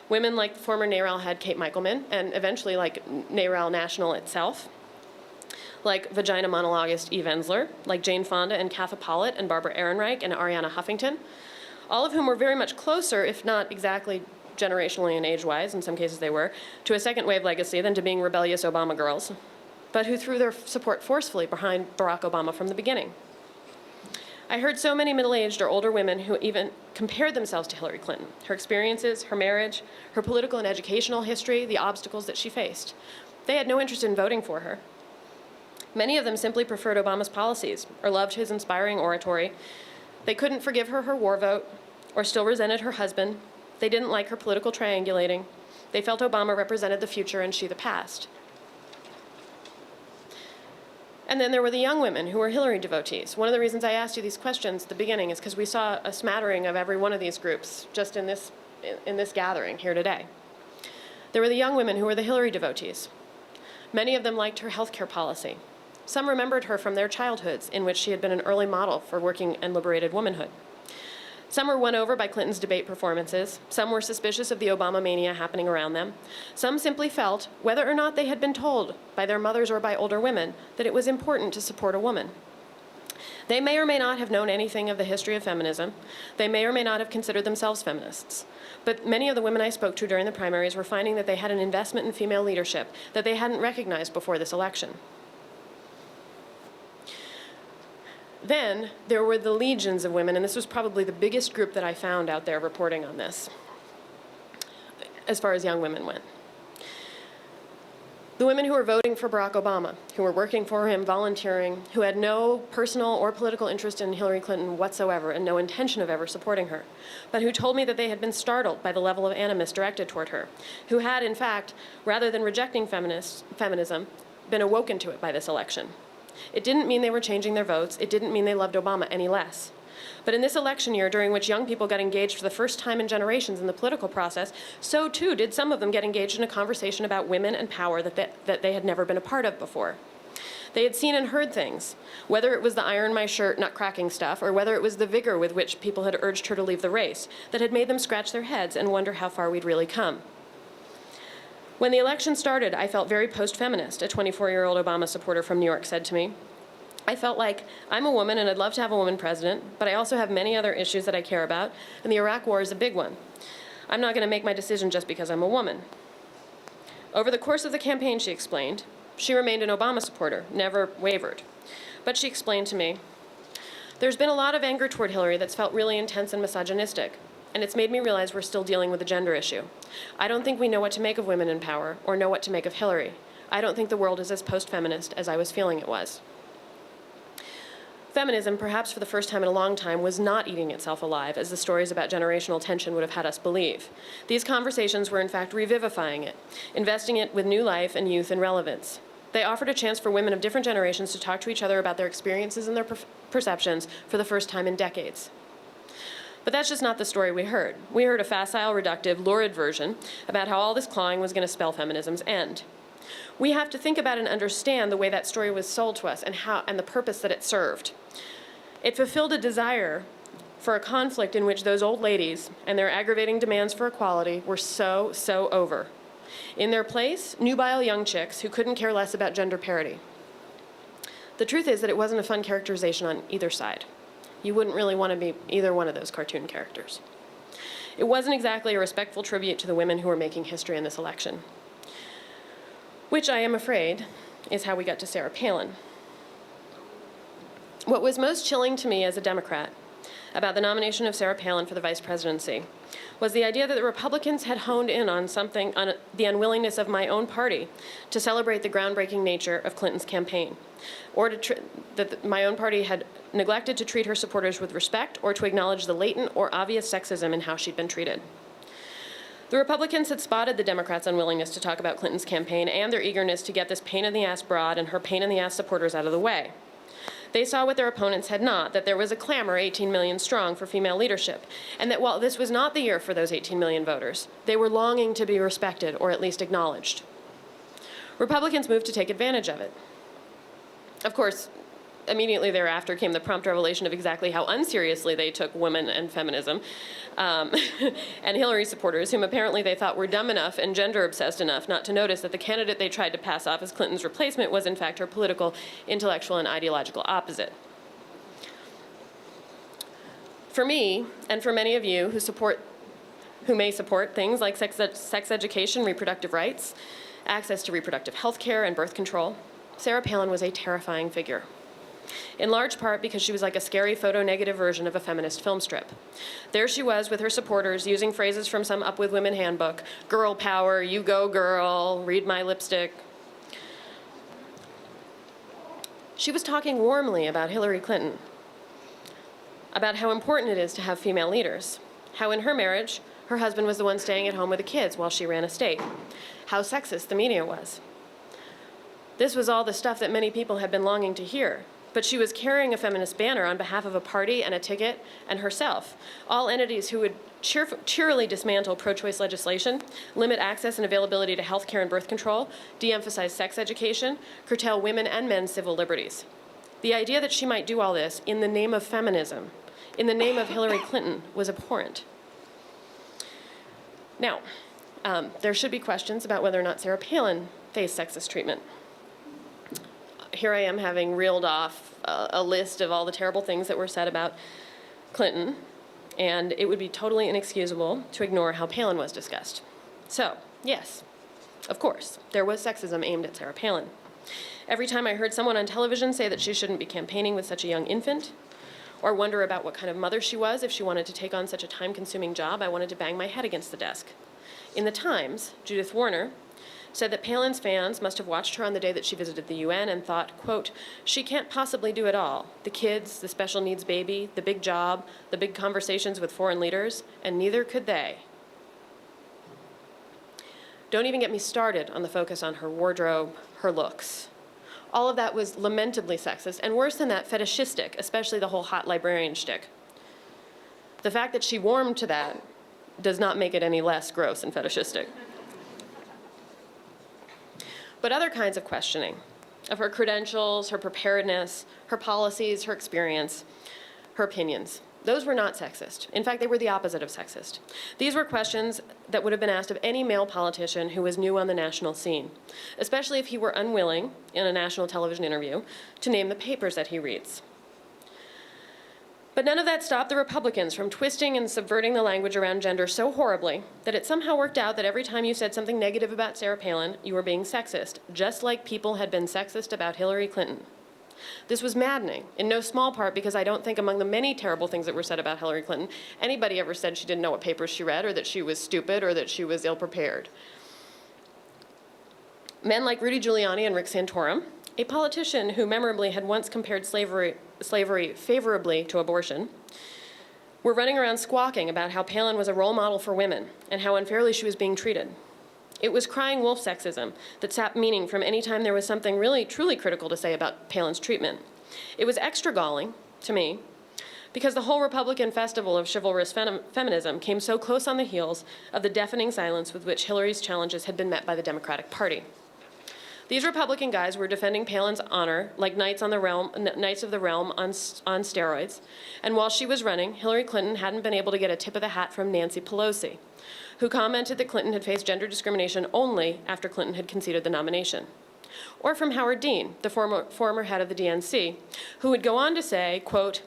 Women like former NARAL head Kate Michelman, and eventually like NARAL National itself, like vagina monologist Eve Ensler, like Jane Fonda and Katha Pollitt and Barbara Ehrenreich and Ariana Huffington, all of whom were very much closer, if not exactly generationally and age-wise, in some cases they were, to a second-wave legacy than to being rebellious Obama girls, but who threw their support forcefully behind Barack Obama from the beginning. I heard so many middle-aged or older women who even compared themselves to Hillary Clinton, her experiences, her marriage, her political and educational history, the obstacles that she faced. They had no interest in voting for her. Many of them simply preferred Obama's policies or loved his inspiring oratory. They couldn't forgive her her war vote or still resented her husband. They didn't like her political triangulating. They felt Obama represented the future and she the past. And then there were the young women who were Hillary devotees. One of the reasons I asked you these questions at the beginning is because we saw a smattering of every one of these groups just in this gathering here today. There were the young women who were the Hillary devotees. Many of them liked her health care policy. Some remembered her from their childhoods, in which she had been an early model for working and liberated womanhood. Some were won over by Clinton's debate performances. Some were suspicious of the Obama mania happening around them. Some simply felt, whether or not they had been told by their mothers or by older women, that it was important to support a woman. They may or may not have known anything of the history of feminism. They may or may not have considered themselves feminists. But many of the women I spoke to during the primaries were finding that they had an investment in female leadership that they hadn't recognized before this election. Then there were the legions of women, and this was probably the biggest group that I found out there reporting on this, as far as young women went. The women who were voting for Barack Obama, who were working for him, volunteering, who had no personal or political interest in Hillary Clinton whatsoever and no intention of ever supporting her, but who told me that they had been startled by the level of animus directed toward her, who had, in fact, rather than rejecting feminism, been awoken to it by this election. It didn't mean they were changing their votes. It didn't mean they loved Obama any less. But in this election year, during which young people got engaged for the first time in generations in the political process, so too did some of them get engaged in a conversation about women and power that they had never been a part of before. They had seen and heard things, whether it was the iron my shirt nut-cracking stuff, or whether it was the vigor with which people had urged her to leave the race, that had made them scratch their heads and wonder how far we'd really come. When the election started, I felt very post-feminist, a 24-year-old Obama supporter from New York said to me. I felt like, I'm a woman and I'd love to have a woman president, but I also have many other issues that I care about, and the Iraq War is a big one. I'm not going to make my decision just because I'm a woman. Over the course of the campaign, she explained, she remained an Obama supporter, never wavered. But she explained to me, there's been a lot of anger toward Hillary that's felt really intense and misogynistic, and it's made me realize we're still dealing with a gender issue. I don't think we know what to make of women in power or know what to make of Hillary. I don't think the world is as post-feminist as I was feeling it was. Feminism, perhaps for the first time in a long time, was not eating itself alive, as the stories about generational tension would have had us believe. These conversations were in fact revivifying it, investing it with new life and youth and relevance. They offered a chance for women of different generations to talk to each other about their experiences and their perceptions for the first time in decades. But that's just not the story we heard. We heard a facile, reductive, lurid version about how all this clawing was going to spell feminism's end. We have to think about and understand the way that story was sold to us and the purpose that it served. It fulfilled a desire for a conflict in which those old ladies and their aggravating demands for equality were so over. In their place, nubile young chicks who couldn't care less about gender parity. The truth is that it wasn't a fun characterization on either side. You wouldn't really want to be either one of those cartoon characters. It wasn't exactly a respectful tribute to the women who were making history in this election, which I am afraid is how we got to Sarah Palin. What was most chilling to me as a Democrat about the nomination of Sarah Palin for the vice presidency was the idea that the Republicans had honed in on the unwillingness of my own party to celebrate the groundbreaking nature of Clinton's campaign, or that my own party had neglected to treat her supporters with respect or to acknowledge the latent or obvious sexism in how she'd been treated. The Republicans had spotted the Democrats' unwillingness to talk about Clinton's campaign and their eagerness to get this pain-in-the-ass broad and her pain-in-the-ass supporters out of the way. They saw what their opponents had not, that there was a clamor 18 million strong for female leadership, and that while this was not the year for those 18 million voters, they were longing to be respected or at least acknowledged. Republicans moved to take advantage of it. Of course, immediately thereafter came the prompt revelation of exactly how unseriously they took women and feminism. And Hillary supporters, whom apparently they thought were dumb enough and gender-obsessed enough not to notice that the candidate they tried to pass off as Clinton's replacement was in fact her political, intellectual, and ideological opposite. For me, and for many of you who may support things like sex education, reproductive rights, access to reproductive health care, and birth control, Sarah Palin was a terrifying figure. In large part because she was like a scary photo-negative version of a feminist film strip. There she was with her supporters using phrases from some Up With Women handbook, girl power, you go girl, read my lipstick. She was talking warmly about Hillary Clinton, about how important it is to have female leaders, how in her marriage, her husband was the one staying at home with the kids while she ran a state, how sexist the media was. This was all the stuff that many people had been longing to hear. But she was carrying a feminist banner on behalf of a party and a ticket and herself, all entities who would cheerily dismantle pro-choice legislation, limit access and availability to health care and birth control, de-emphasize sex education, curtail women and men's civil liberties. The idea that she might do all this in the name of feminism, in the name of Hillary Clinton, was abhorrent. Now, there should be questions about whether or not Sarah Palin faced sexist treatment. Here I am having reeled off a list of all the terrible things that were said about Clinton, and it would be totally inexcusable to ignore how Palin was discussed. So, yes, of course, there was sexism aimed at Sarah Palin. Every time I heard someone on television say that she shouldn't be campaigning with such a young infant, or wonder about what kind of mother she was if she wanted to take on such a time-consuming job, I wanted to bang my head against the desk. In the Times, Judith Warner said that Palin's fans must have watched her on the day that she visited the UN and thought, quote, she can't possibly do it all. The kids, the special needs baby, the big job, the big conversations with foreign leaders, and neither could they. Don't even get me started on the focus on her wardrobe, her looks. All of that was lamentably sexist, and worse than that, fetishistic, especially the whole hot librarian shtick. The fact that she warmed to that does not make it any less gross and fetishistic. But other kinds of questioning of her credentials, her preparedness, her policies, her experience, her opinions, those were not sexist. In fact, they were the opposite of sexist. These were questions that would have been asked of any male politician who was new on the national scene, especially if he were unwilling, in a national television interview, to name the papers that he reads. But none of that stopped the Republicans from twisting and subverting the language around gender so horribly that it somehow worked out that every time you said something negative about Sarah Palin, you were being sexist, just like people had been sexist about Hillary Clinton. This was maddening, in no small part because I don't think among the many terrible things that were said about Hillary Clinton, anybody ever said she didn't know what papers she read or that she was stupid or that she was ill-prepared. Men like Rudy Giuliani and Rick Santorum, a politician who memorably had once compared slavery favorably to abortion, were running around squawking about how Palin was a role model for women and how unfairly she was being treated. It was crying wolf sexism that sapped meaning from any time there was something really, truly critical to say about Palin's treatment. It was extra galling, to me, because the whole Republican festival of chivalrous feminism came so close on the heels of the deafening silence with which Hillary's challenges had been met by the Democratic Party. These Republican guys were defending Palin's honor like knights of the realm on steroids. And while she was running, Hillary Clinton hadn't been able to get a tip of the hat from Nancy Pelosi, who commented that Clinton had faced gender discrimination only after Clinton had conceded the nomination. Or from Howard Dean, the former head of the DNC, who would go on to say, quote,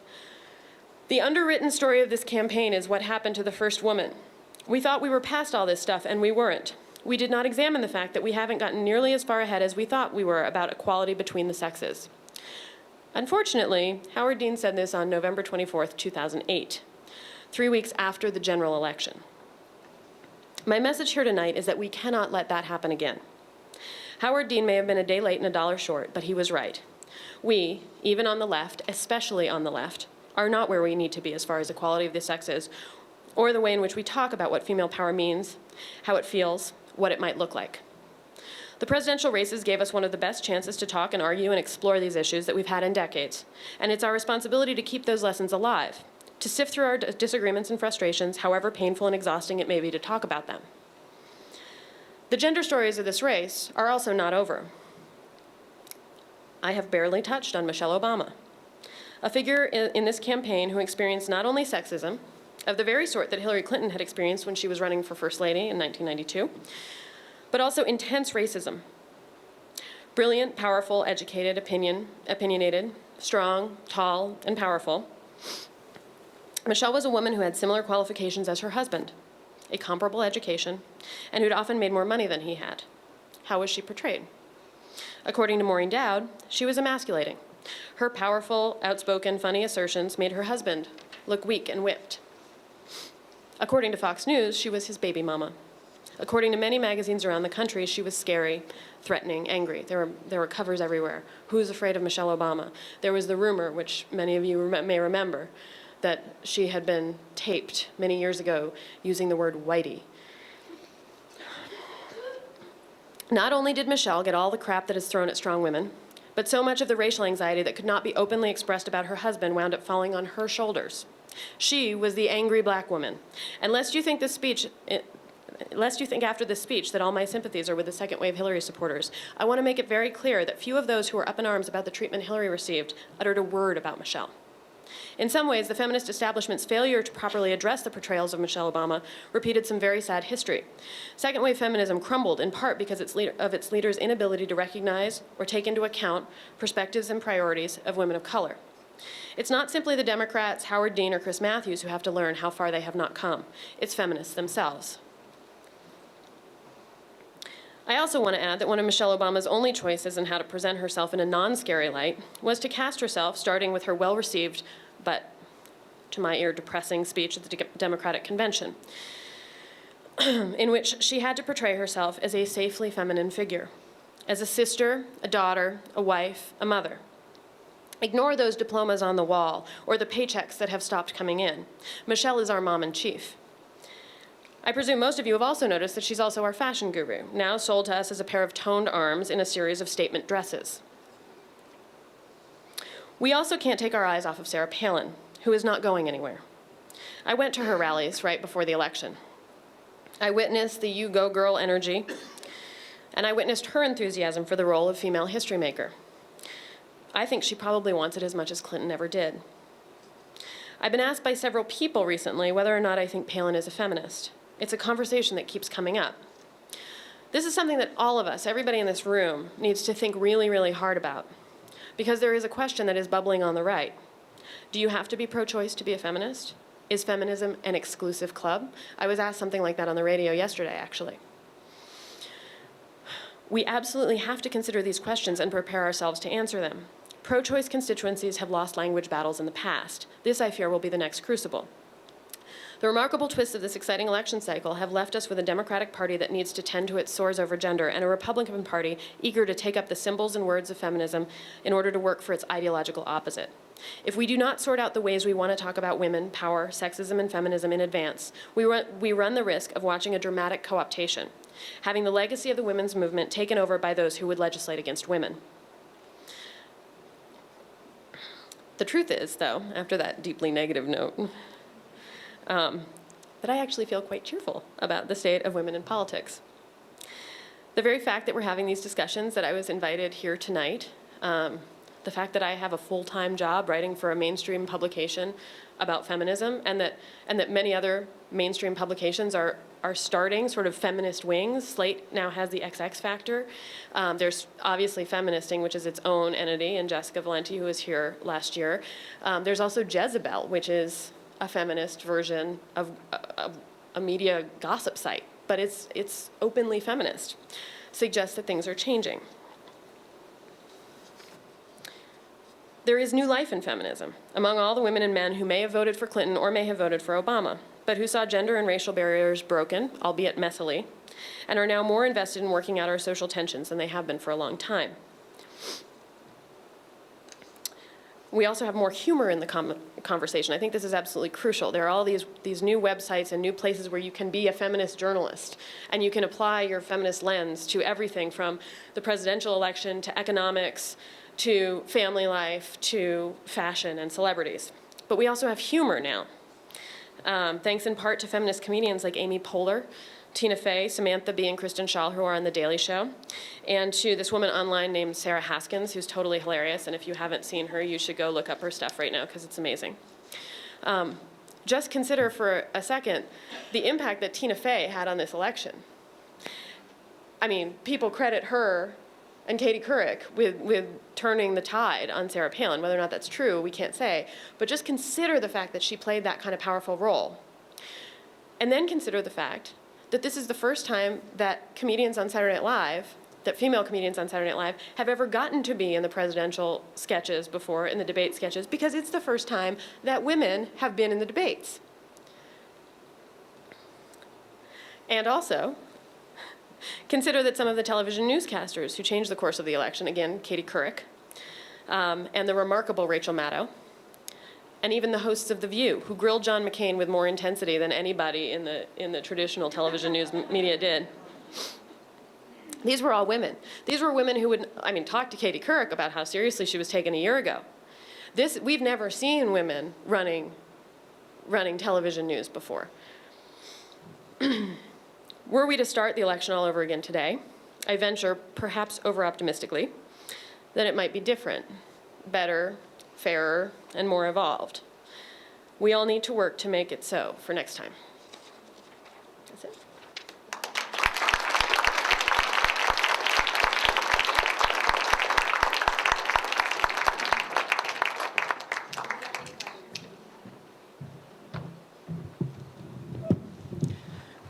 the underwritten story of this campaign is what happened to the first woman. We thought we were past all this stuff, and we weren't. We did not examine the fact that we haven't gotten nearly as far ahead as we thought we were about equality between the sexes. Unfortunately, Howard Dean said this on November 24th, 2008, 3 weeks after the general election. My message here tonight is that we cannot let that happen again. Howard Dean may have been a day late and a dollar short, but he was right. We, even on the left, especially on the left, are not where we need to be as far as equality of the sexes, or the way in which we talk about what female power means, how it feels, what it might look like. The presidential races gave us one of the best chances to talk and argue and explore these issues that we've had in decades, and it's our responsibility to keep those lessons alive, to sift through our disagreements and frustrations, however painful and exhausting it may be to talk about them. The gender stories of this race are also not over. I have barely touched on Michelle Obama. A figure in this campaign who experienced not only sexism, of the very sort that Hillary Clinton had experienced when she was running for First Lady in 1992, but also intense racism. Brilliant, powerful, educated, opinionated, strong, tall, and powerful, Michelle was a woman who had similar qualifications as her husband, a comparable education, and who'd often made more money than he had. How was she portrayed? According to Maureen Dowd, she was emasculating. Her powerful, outspoken, funny assertions made her husband look weak and whipped. According to Fox News, she was his baby mama. According to many magazines around the country, she was scary, threatening, angry. There were covers everywhere. Who's afraid of Michelle Obama? There was the rumor, which many of you may remember, that she had been taped many years ago using the word whitey. Not only did Michelle get all the crap that is thrown at strong women, but so much of the racial anxiety that could not be openly expressed about her husband wound up falling on her shoulders. She was the angry black woman. And lest you think after this speech that all my sympathies are with the second wave Hillary supporters, I want to make it very clear that few of those who were up in arms about the treatment Hillary received uttered a word about Michelle. In some ways, the feminist establishment's failure to properly address the portrayals of Michelle Obama repeated some very sad history. Second wave feminism crumbled in part because of its leaders' inability to recognize or take into account perspectives and priorities of women of color. It's not simply the Democrats, Howard Dean, or Chris Matthews who have to learn how far they have not come. It's feminists themselves. I also want to add that one of Michelle Obama's only choices in how to present herself in a non-scary light was to cast herself, starting with her well-received, but to my ear, depressing speech at the Democratic Convention, in which she had to portray herself as a safely feminine figure, as a sister, a daughter, a wife, a mother. Ignore those diplomas on the wall or the paychecks that have stopped coming in. Michelle is our mom-in-chief. I presume most of you have also noticed that she's also our fashion guru, now sold to us as a pair of toned arms in a series of statement dresses. We also can't take our eyes off of Sarah Palin, who is not going anywhere. I went to her rallies right before the election. I witnessed the "you go girl" energy, and I witnessed her enthusiasm for the role of female history maker. I think she probably wants it as much as Clinton ever did. I've been asked by several people recently whether or not I think Palin is a feminist. It's a conversation that keeps coming up. This is something that all of us, everybody in this room, needs to think really, really hard about, because there is a question that is bubbling on the right. Do you have to be pro-choice to be a feminist? Is feminism an exclusive club? I was asked something like that on the radio yesterday, actually. We absolutely have to consider these questions and prepare ourselves to answer them. Pro-choice constituencies have lost language battles in the past. This, I fear, will be the next crucible. The remarkable twists of this exciting election cycle have left us with a Democratic Party that needs to tend to its sores over gender and a Republican Party eager to take up the symbols and words of feminism in order to work for its ideological opposite. If we do not sort out the ways we want to talk about women, power, sexism, and feminism in advance, we run the risk of watching a dramatic co-optation, having the legacy of the women's movement taken over by those who would legislate against women. The truth is, though, after that deeply negative note, that I actually feel quite cheerful about the state of women in politics. The very fact that we're having these discussions, that I was invited here tonight, the fact that I have a full-time job writing for a mainstream publication about feminism, and that many other mainstream publications are starting sort of feminist wings. Slate now has the XX Factor. There's obviously Feministing, which is its own entity, and Jessica Valenti, who was here last year. There's also Jezebel, which is a feminist version of a media gossip site, but it's openly feminist. Suggests that things are changing. There is new life in feminism among all the women and men who may have voted for Clinton or may have voted for Obama, but who saw gender and racial barriers broken, albeit messily, and are now more invested in working out our social tensions than they have been for a long time. We also have more humor in the conversation. I think this is absolutely crucial. There are all these new websites and new places where you can be a feminist journalist, and you can apply your feminist lens to everything from the presidential election to economics to family life to fashion and celebrities. But we also have humor now, thanks in part to feminist comedians like Amy Poehler, Tina Fey, Samantha Bee, and Kristen Schaal, who are on The Daily Show, and to this woman online named Sarah Haskins, who's totally hilarious, and if you haven't seen her, you should go look up her stuff right now, because it's amazing. Just consider for a second the impact that Tina Fey had on this election. I mean, people credit her and Katie Couric with turning the tide on Sarah Palin. Whether or not that's true, we can't say. But just consider the fact that she played that kind of powerful role. And then consider the fact that this is the first time that comedians on Saturday Night Live, that female comedians on Saturday Night Live, have ever gotten to be in the presidential sketches before, in the debate sketches, because it's the first time that women have been in the debates. And also, consider that some of the television newscasters who changed the course of the election, again, Katie Couric, and the remarkable Rachel Maddow, and even the hosts of The View, who grilled John McCain with more intensity than anybody in the traditional television news media did. These were all women. These were women who would, talk to Katie Couric about how seriously she was taken a year ago. We've never seen women running television news before. Were we to start the election all over again today, I venture, perhaps over-optimistically, that it might be different, better, fairer, and more evolved. We all need to work to make it so for next time. That's it.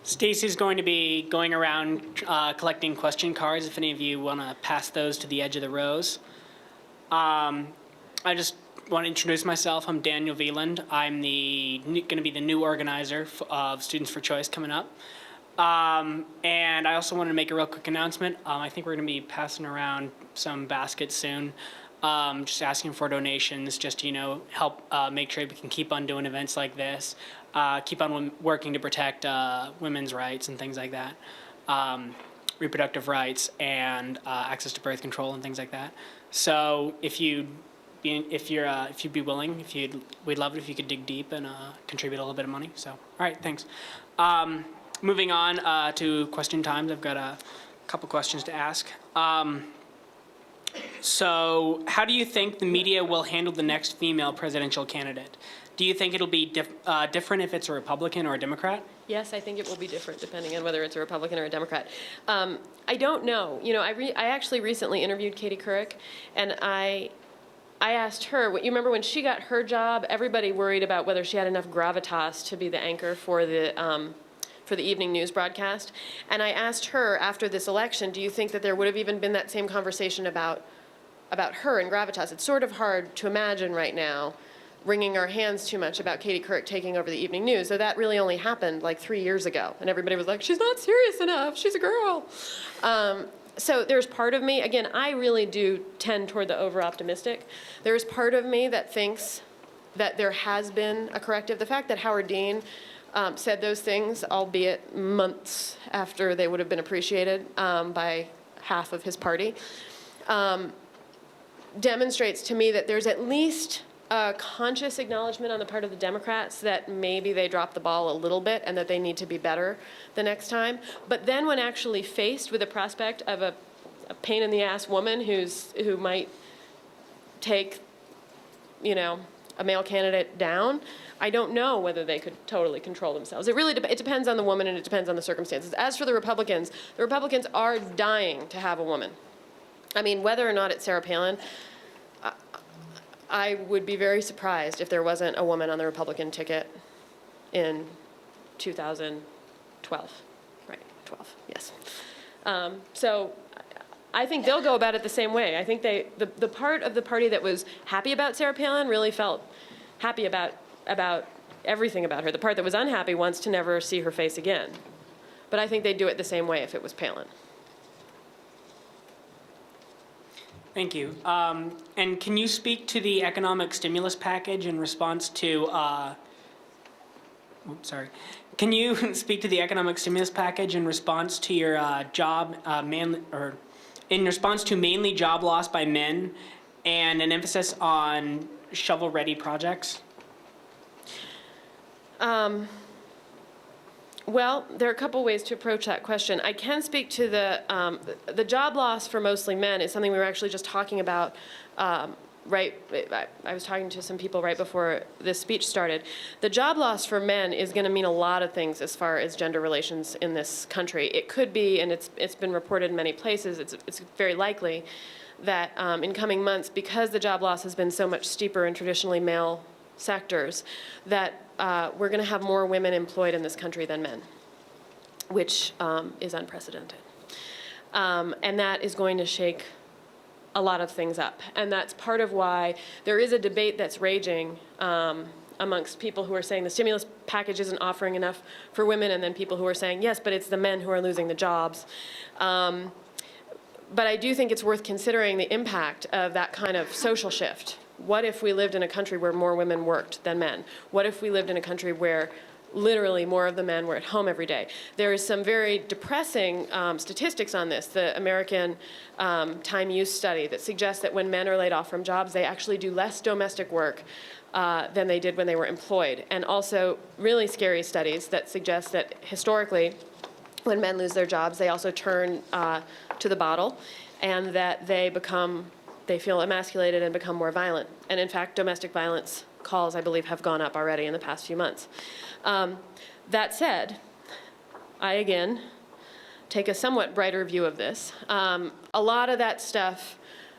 Stacy's going to be going around collecting question cards if any of you want to pass those to the edge of the rows. I just want to introduce myself. I'm Daniel Veland. I'm going to be the new organizer of Students for Choice coming up. And I also wanted to make a real quick announcement. I think we're going to be passing around some baskets soon. Just asking for donations, just to, help make sure we can keep on doing events like this, keep on working to protect women's rights and things like that, reproductive rights and access to birth control and things like that. So if you'd be willing, we'd love it if you could dig deep and contribute a little bit of money. So, all right, thanks. Moving on to question times. I've got a couple questions to ask. So how do you think the media will handle the next female presidential candidate? Do you think it'll be different if it's a Republican or a Democrat? Yes, I think it will be different depending on whether it's a Republican or a Democrat. I don't know. I actually recently interviewed Katie Couric, and I asked her, you remember when she got her job, everybody worried about whether she had enough gravitas to be the anchor for the evening news broadcast. And I asked her after this election, do you think that there would have even been that same conversation about her and gravitas? It's sort of hard to imagine right now wringing our hands too much about Katie Couric taking over the evening news. So that really only happened like 3 years ago. And everybody was like, she's not serious enough. She's a girl. So there's part of me, again, I really do tend toward the over-optimistic. There's part of me that thinks that there has been a corrective. The fact that Howard Dean said those things, albeit months after they would have been appreciated by half of his party, demonstrates to me that there's at least a conscious acknowledgement on the part of the Democrats that maybe they dropped the ball a little bit and that they need to be better the next time. But then when actually faced with the prospect of a pain-in-the-ass woman who might take, a male candidate down, I don't know whether they could totally control themselves. It depends on the woman and it depends on the circumstances. As for the Republicans are dying to have a woman. Whether or not it's Sarah Palin, I would be very surprised if there wasn't a woman on the Republican ticket in 2012. Right, 12, yes. So I think they'll go about it the same way. I think the part of the party that was happy about Sarah Palin really felt happy about everything about her. The part that was unhappy wants to never see her face again. But I think they'd do it the same way if it was Palin. Thank you. And can you speak to the economic stimulus package in response to, Can you speak to the economic stimulus package in response to your in response to mainly job loss by men and an emphasis on shovel-ready projects? Well, there are a couple ways to approach that question. I can speak to the job loss for mostly men is something we were actually just talking about. I was talking to some people right before this speech started. The job loss for men is going to mean a lot of things as far as gender relations in this country. It could be, and it's been reported in many places, it's very likely that in coming months, because the job loss has been so much steeper in traditionally male sectors, that we're going to have more women employed in this country than men, which is unprecedented. And that is going to shake a lot of things up. And that's part of why there is a debate that's raging amongst people who are saying the stimulus package isn't offering enough for women, and then people who are saying, yes, but it's the men who are losing the jobs. But I do think it's worth considering the impact of that kind of social shift. What if we lived in a country where more women worked than men? What if we lived in a country where literally more of the men were at home every day? There is some very depressing statistics on this. The American Time Use study that suggests that when men are laid off from jobs, they actually do less domestic work than they did when they were employed. And also really scary studies that suggest that historically, when men lose their jobs, they also turn to the bottle, and that they feel emasculated and become more violent. And in fact, domestic violence calls, I believe, have gone up already in the past few months. That said, I again take a somewhat brighter view of this. A lot of that stuff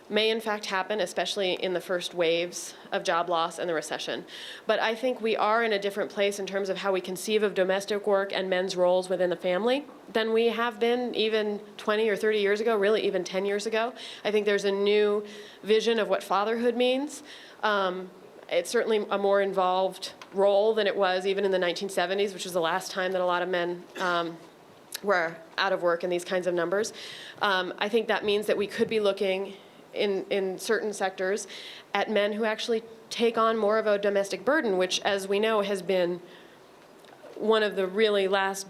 may in fact happen, especially in the first waves of job loss and the recession. But I think we are in a different place in terms of how we conceive of domestic work and men's roles within the family than we have been even 20 or 30 years ago, really even 10 years ago. I think there's a new vision of what fatherhood means. It's certainly a more involved role than it was even in the 1970s, which was the last time that a lot of men were out of work in these kinds of numbers. I think that means that we could be looking in certain sectors at men who actually take on more of a domestic burden, which, as we know, has been one of the really last,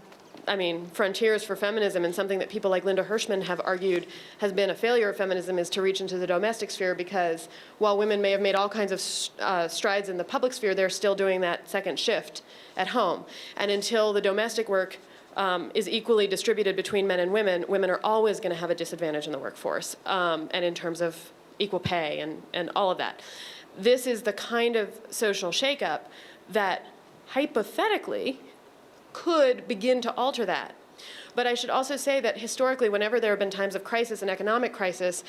frontiers for feminism, and something that people like Linda Hirschman have argued has been a failure of feminism, is to reach into the domestic sphere, because while women may have made all kinds of strides in the public sphere, they're still doing that second shift at home. And until the domestic work is equally distributed between men and women, women are always going to have a disadvantage in the workforce, and in terms of equal pay and all of that. This is the kind of social shakeup that hypothetically could begin to alter that. But I should also say that historically, whenever there have been times of crisis and economic crisis,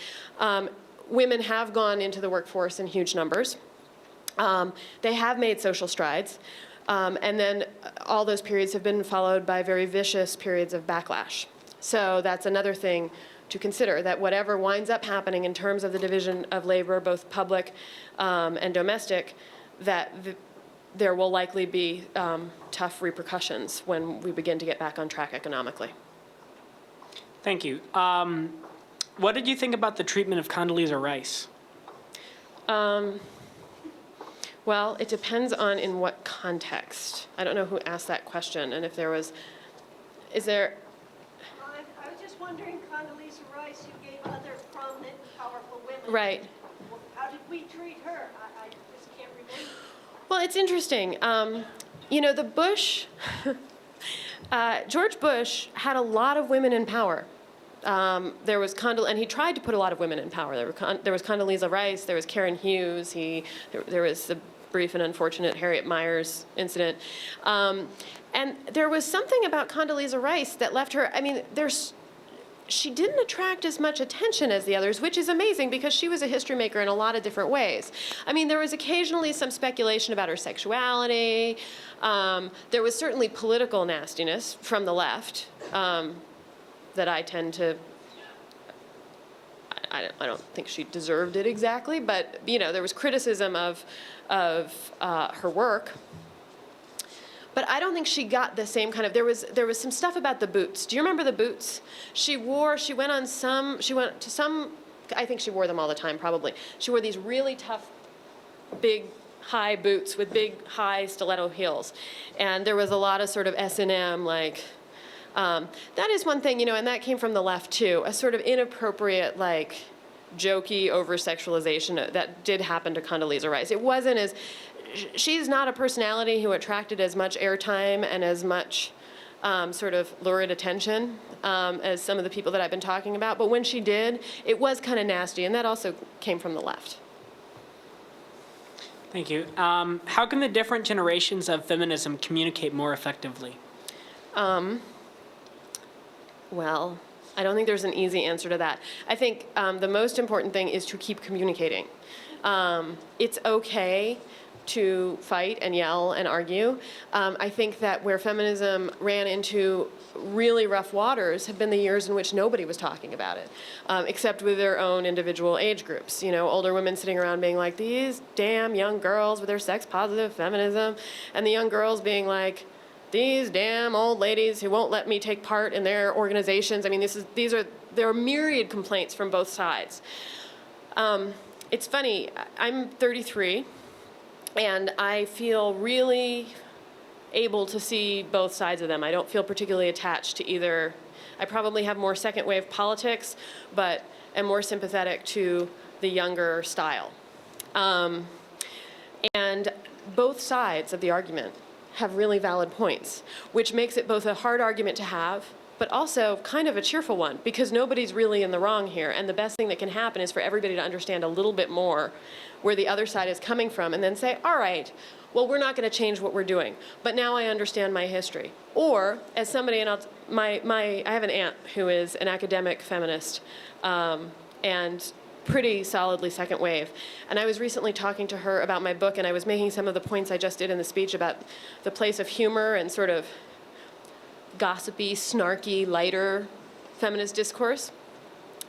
women have gone into the workforce in huge numbers. They have made social strides. And then all those periods have been followed by very vicious periods of backlash. So that's another thing to consider, that whatever winds up happening in terms of the division of labor, both public and domestic, that there will likely be tough repercussions when we begin to get back on track economically. Thank you. What did you think about the treatment of Condoleezza Rice? Well, it depends on in what context. I don't know who asked that question, and if there was, is there? I was just wondering, Condoleezza Rice, you gave other prominent and powerful women. Right. How did we treat her? I just can't remember. Well, it's interesting. The Bush, George Bush had a lot of women in power. There was and he tried to put a lot of women in power. There was Condoleezza Rice, there was Karen Hughes, there was the brief and unfortunate Harriet Miers incident. And there was something about Condoleezza Rice that left her, she didn't attract as much attention as the others, which is amazing because she was a history maker in a lot of different ways. There was occasionally some speculation about her sexuality. There was certainly political nastiness from the left that I tend to, I don't think she deserved it exactly, but there was criticism of her work. But I don't think she got the same kind of, there was some stuff about the boots. Do you remember the boots? She went to some, I think she wore them all the time probably. She wore these really tough, big, high boots with big, high stiletto heels. And there was a lot of sort of S&M, that is one thing, and that came from the left too, a sort of inappropriate, jokey over-sexualization that did happen to Condoleezza Rice. It wasn't as, she's not a personality who attracted as much airtime and as much sort of lurid attention as some of the people that I've been talking about. But when she did, it was kind of nasty, and that also came from the left. Thank you. How can the different generations of feminism communicate more effectively? Well, I don't think there's an easy answer to that. I think the most important thing is to keep communicating. It's okay to fight and yell and argue. I think that where feminism ran into really rough waters have been the years in which nobody was talking about it, except with their own individual age groups. You know, older women sitting around being like, these damn young girls with their sex-positive feminism, and the young girls being like, these damn old ladies who won't let me take part in their organizations. I mean, there are myriad complaints from both sides. It's funny, I'm 33, and I feel really able to see both sides of them. I don't feel particularly attached to either. I probably have more second wave politics, but am more sympathetic to the younger style. And both sides of the argument have really valid points, which makes it both a hard argument to have, but also kind of a cheerful one, because nobody's really in the wrong here. And the best thing that can happen is for everybody to understand a little bit more where the other side is coming from, and then say, all right, well, we're not going to change what we're doing, but now I understand my history. Or, as somebody, and I have an aunt who is an academic feminist, and pretty solidly second wave. And I was recently talking to her about my book, and I was making some of the points I just did in the speech about the place of humor and sort of gossipy, snarky, lighter feminist discourse.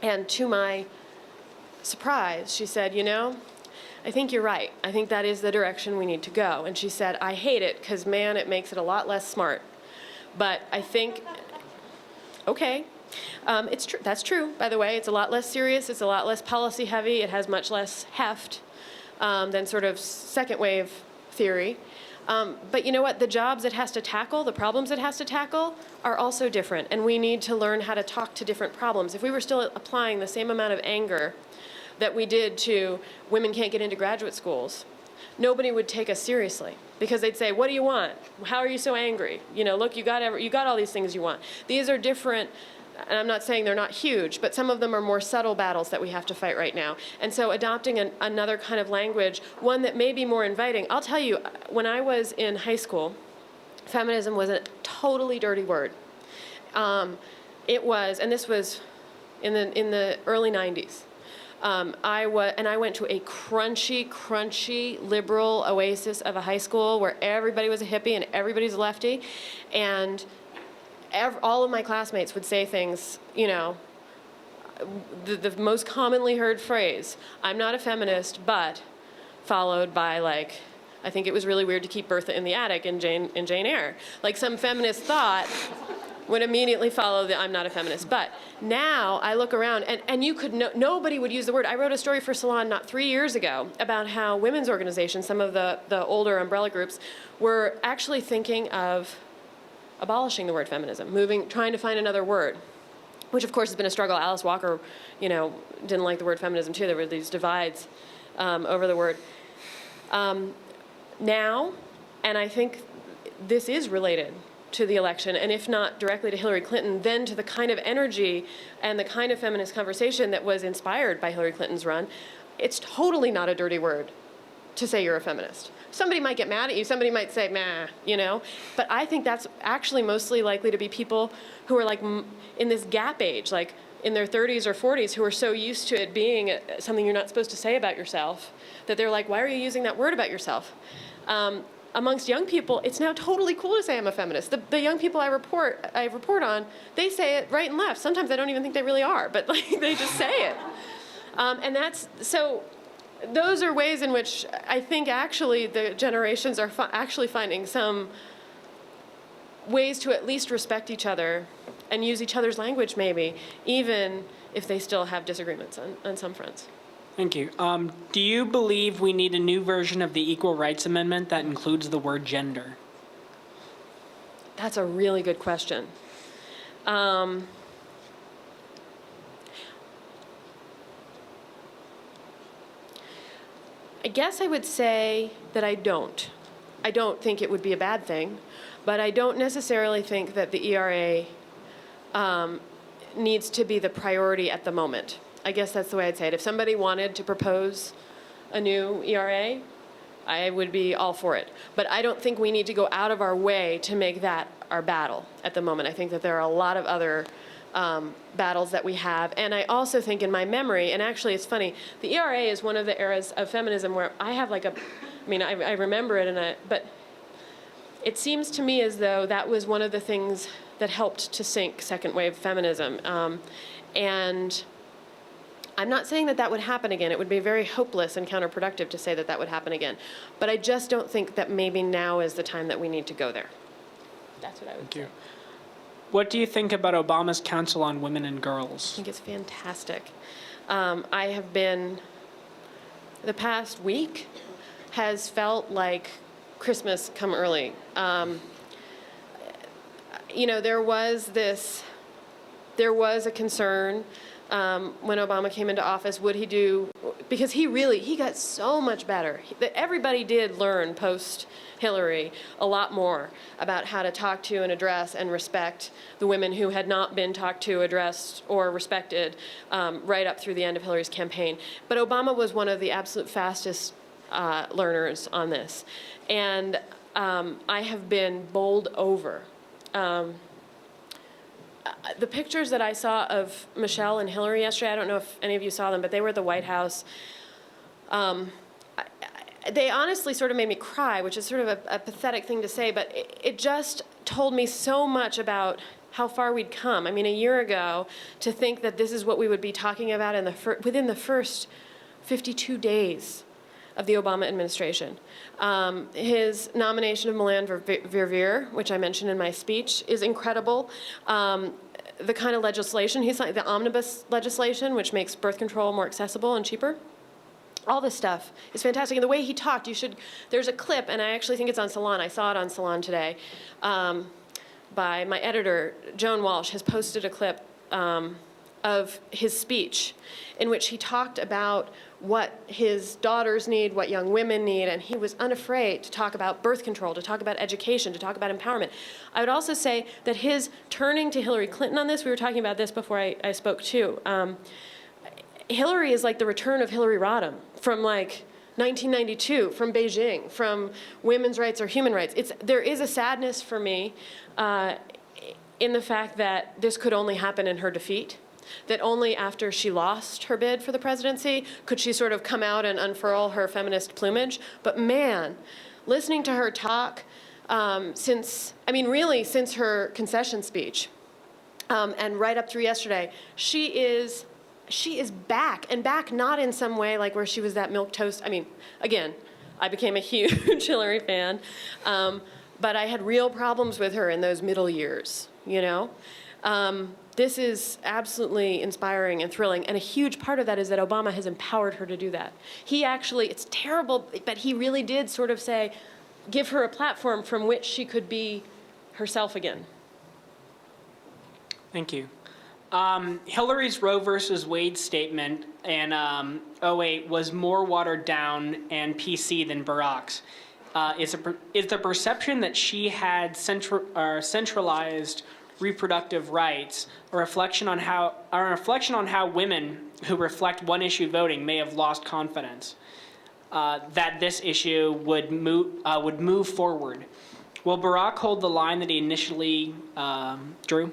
And to my surprise, she said, you know, I think you're right. I think that is the direction we need to go. And she said, I hate it because, man, it makes it a lot less smart. But I think, okay. It's true. That's true, by the way. It's a lot less serious. It's a lot less policy heavy. It has much less heft than sort of second wave theory. But you know what? The jobs it has to tackle, the problems it has to tackle, are also different. And we need to learn how to talk to different problems. If we were still applying the same amount of anger that we did to women can't get into graduate schools, nobody would take us seriously, because they'd say, what do you want? How are you so angry? You know, look, you got all these things you want. These are different, and I'm not saying they're not huge, but some of them are more subtle battles that we have to fight right now. And so adopting another kind of language, one that may be more inviting. I'll tell you, when I was in high school, feminism was a totally dirty word. It was, and this was in the early 90s. I went to a crunchy liberal oasis of a high school where everybody was a hippie and everybody's a lefty, and all of my classmates would say things, you know, the most commonly heard phrase, I'm not a feminist, but, followed by, like, I think it was really weird to keep Bertha in the attic in Jane Eyre. Like, some feminist thought would immediately follow the I'm not a feminist. But now I look around, and you could nobody would use the word. I wrote a story for Salon not 3 years ago about how women's organizations, some of the older umbrella groups, were actually thinking of abolishing the word feminism, trying to find another word, which of course has been a struggle. Alice Walker, you know, didn't like the word feminism too. There were these divides over the word. Now, and I think this is related to the election, and if not directly to Hillary Clinton, then to the kind of energy and the kind of feminist conversation that was inspired by Hillary Clinton's run. It's totally not a dirty word to say you're a feminist. Somebody might get mad at you, somebody might say, meh, you know, but I think that's actually mostly likely to be people who are like in this gap age, like in their 30s or 40s, who are so used to it being something you're not supposed to say about yourself, that they're like, why are you using that word about yourself? Amongst young people, it's now totally cool to say I'm a feminist. The young people I report on, they say it right and left. Sometimes I don't even think they really are, but like they just say it. And that's, so those are ways in which I think actually the generations are actually finding some ways to at least respect each other and use each other's language maybe, even if they still have disagreements on some fronts. Thank you. Do you believe we need a new version of the Equal Rights Amendment that includes the word gender? That's a really good question. I guess I would say that I don't. I don't think it would be a bad thing. But I don't necessarily think that the ERA needs to be the priority at the moment. I guess that's the way I'd say it. If somebody wanted to propose a new ERA, I would be all for it. But I don't think we need to go out of our way to make that our battle at the moment. I think that there are a lot of other battles that we have. And I also think in my memory, and actually it's funny, the ERA is one of the eras of feminism where I have like I remember it, but it seems to me as though that was one of the things that helped to sink second wave feminism. And I'm not saying that that would happen again. It would be very hopeless and counterproductive to say that that would happen again. But I just don't think that maybe now is the time that we need to go there. That's what I would say. What do you think about Obama's Council on Women and Girls? I think it's fantastic. I have been, the past week has felt like Christmas come early. You know, there was a concern when Obama came into office, would he do, because he got so much better. Everybody did learn post-Hillary a lot more about how to talk to and address and respect the women who had not been talked to, addressed, or respected right up through the end of Hillary's campaign. But Obama was one of the absolute fastest learners on this. And I have been bowled over. The pictures that I saw of Michelle and Hillary yesterday, I don't know if any of you saw them, but they were at the White House. They honestly sort of made me cry, which is sort of a pathetic thing to say, but it just told me so much about how far we'd come. I mean, a year ago, to think that this is what we would be talking about within the first 52 days of the Obama administration. His nomination of Milan Verveer, which I mentioned in my speech, is incredible. The kind of legislation, he's like the omnibus legislation, which makes birth control more accessible and cheaper. All this stuff is fantastic. And the way he talked, there's a clip, and I actually think it's on Salon. I saw it on Salon today, by my editor, Joan Walsh, has posted a clip of his speech in which he talked about what his daughters need, what young women need, and he was unafraid to talk about birth control, to talk about education, to talk about empowerment. I would also say that his turning to Hillary Clinton on this, we were talking about this before I spoke too, Hillary is like the return of Hillary Rodham from like 1992, from Beijing, from women's rights or human rights. There is a sadness for me in the fact that this could only happen in her defeat, that only after she lost her bid for the presidency could she sort of come out and unfurl her feminist plumage. But man, listening to her talk since her concession speech and right up through yesterday, she is back, and back not in some way like where she was that milquetoast. I mean, again, I became a huge Hillary fan, but I had real problems with her in those middle years, you know? This is absolutely inspiring and thrilling, and a huge part of that is that Obama has empowered her to do that. He actually, it's terrible, but he really did sort of say, give her a platform from which she could be herself again. Thank you. Hillary's Roe versus Wade statement in 2008 was more watered down and PC than Barack's. Is the perception that she had centralized reproductive rights a reflection on how women who reflect one issue voting may have lost confidence that this issue would move forward? Will Barack hold the line that he initially drew?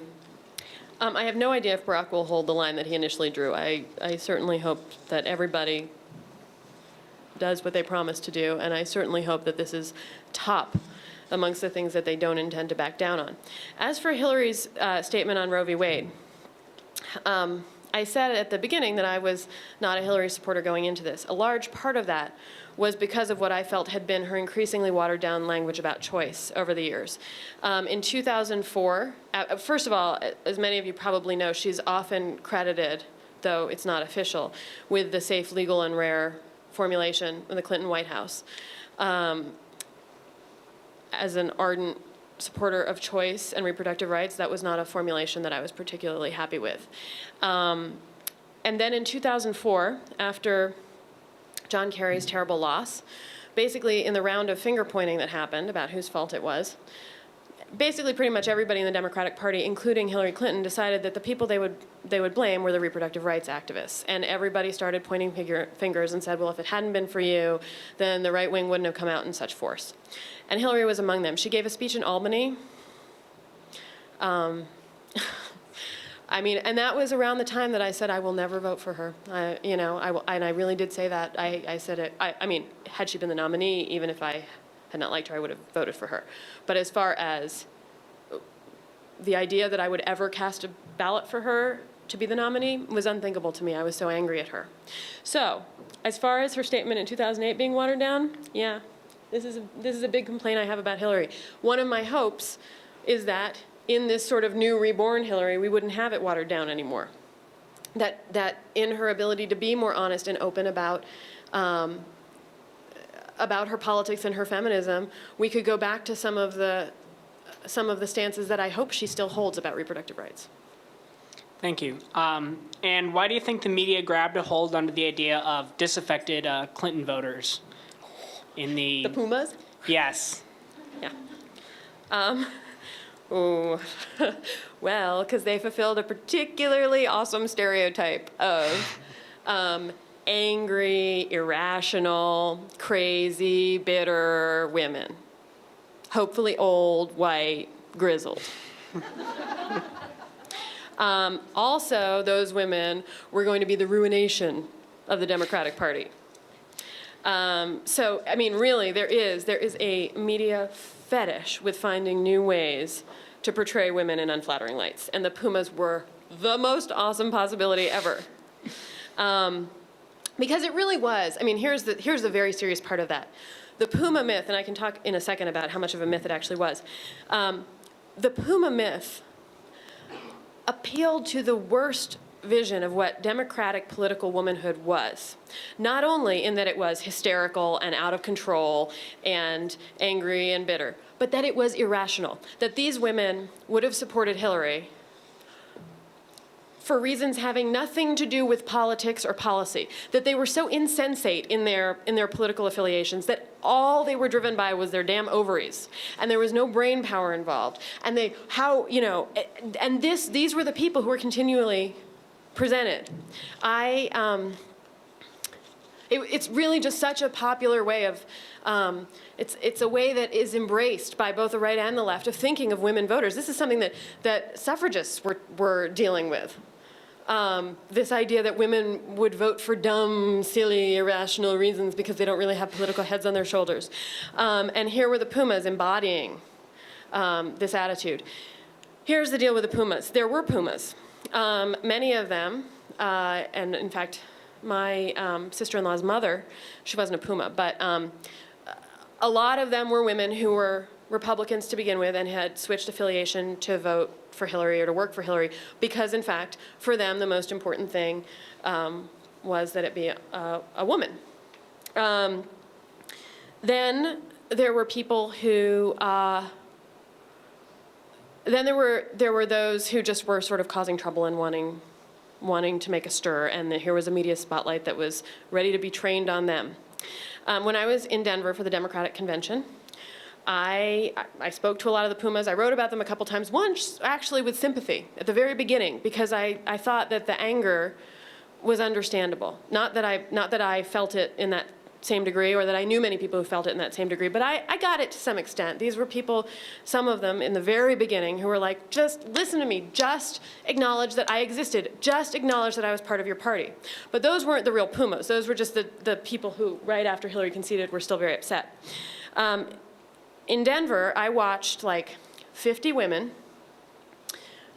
I have no idea if Barack will hold the line that he initially drew. I certainly hope that everybody does what they promised to do, and I certainly hope that this is top amongst the things that they don't intend to back down on. As for Hillary's statement on Roe v. Wade, I said at the beginning that I was not a Hillary supporter going into this. A large part of that was because of what I felt had been her increasingly watered down language about choice over the years. In 2004, first of all, as many of you probably know, she's often credited, though it's not official, with the safe, legal, and rare formulation in the Clinton White House. As an ardent supporter of choice and reproductive rights, that was not a formulation that I was particularly happy with. And then in 2004, after John Kerry's terrible loss, basically in the round of finger pointing that happened about whose fault it was, basically pretty much everybody in the Democratic Party, including Hillary Clinton, decided that the people they would blame were the reproductive rights activists. And everybody started pointing fingers and said, well, if it hadn't been for you, then the right wing wouldn't have come out in such force. And Hillary was among them. She gave a speech in Albany. I mean, and that was around the time that I said I will never vote for her. And I really did say that. I said it. I mean, had she been the nominee, even if I had not liked her, I would have voted for her. But as far as the idea that I would ever cast a ballot for her to be the nominee was unthinkable to me. I was so angry at her. So, as far as her statement in 2008 being watered down, yeah, this is a big complaint I have about Hillary. One of my hopes is that in this sort of new reborn Hillary, we wouldn't have it watered down anymore. That in her ability to be more honest and open about her politics and her feminism, we could go back to some of the stances that I hope she still holds about reproductive rights. Thank you. And why do you think the media grabbed a hold onto the idea of disaffected Clinton voters in the Pumas? Yes. Yeah. Oh, well, because they fulfilled a particularly awesome stereotype of angry, irrational, crazy, bitter women. Hopefully old, white, grizzled. Also, those women were going to be the ruination of the Democratic Party. So, I mean, really, there is a media fetish with finding new ways to portray women in unflattering lights. And the Pumas were the most awesome possibility ever. Because it really was. I mean, here's the very serious part of that. The Puma myth, and I can talk in a second about how much of a myth it actually was. The Puma myth appealed to the worst vision of what democratic political womanhood was. Not only in that it was hysterical and out of control and angry and bitter, but that it was irrational. That these women would have supported Hillary for reasons having nothing to do with politics or policy. That they were so insensate in their political affiliations that all they were driven by was their damn ovaries. And there was no brain power involved. And these were the people who were continually presented. It's really just such a popular way of, it's a way that is embraced by both the right and the left of thinking of women voters. This is something that suffragists were dealing with. This idea that women would vote for dumb, silly, irrational reasons because they don't really have political heads on their shoulders. And here were the Pumas embodying this attitude. Here's the deal with the Pumas. There were Pumas. Many of them, and in fact, my sister-in-law's mother, she wasn't a Puma, but a lot of them were women who were Republicans to begin with and had switched affiliation to vote for Hillary or to work for Hillary because, in fact, for them, the most important thing was that it be a woman. Then there were people who, then there were those who just were sort of causing trouble and wanting to make a stir, and here was a media spotlight that was ready to be trained on them. When I was in Denver for the Democratic Convention, I spoke to a lot of the Pumas. I wrote about them a couple times, once actually with sympathy at the very beginning, because I thought that the anger was understandable. Not that I felt it in that same degree, or that I knew many people who felt it in that same degree, but I got it to some extent. These were people, some of them in the very beginning, who were like, just listen to me, just acknowledge that I existed, just acknowledge that I was part of your party. But those weren't the real Pumas. Those were just the people who, right after Hillary conceded, were still very upset. In Denver, I watched like 50 women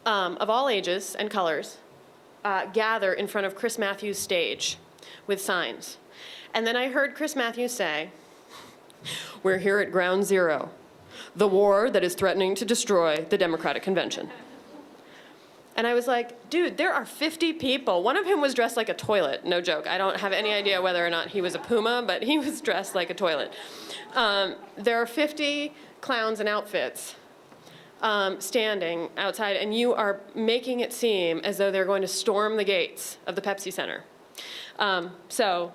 of all ages and colors gather in front of Chris Matthews' stage with signs. And then I heard Chris Matthews say, "We're here at ground zero, the war that is threatening to destroy the Democratic Convention." And I was like, dude, there are 50 people. One of whom was dressed like a toilet, no joke. I don't have any idea whether or not he was a Puma, but he was dressed like a toilet. There are 50 clowns in outfits standing outside, and you are making it seem as though they're going to storm the gates of the Pepsi Center. So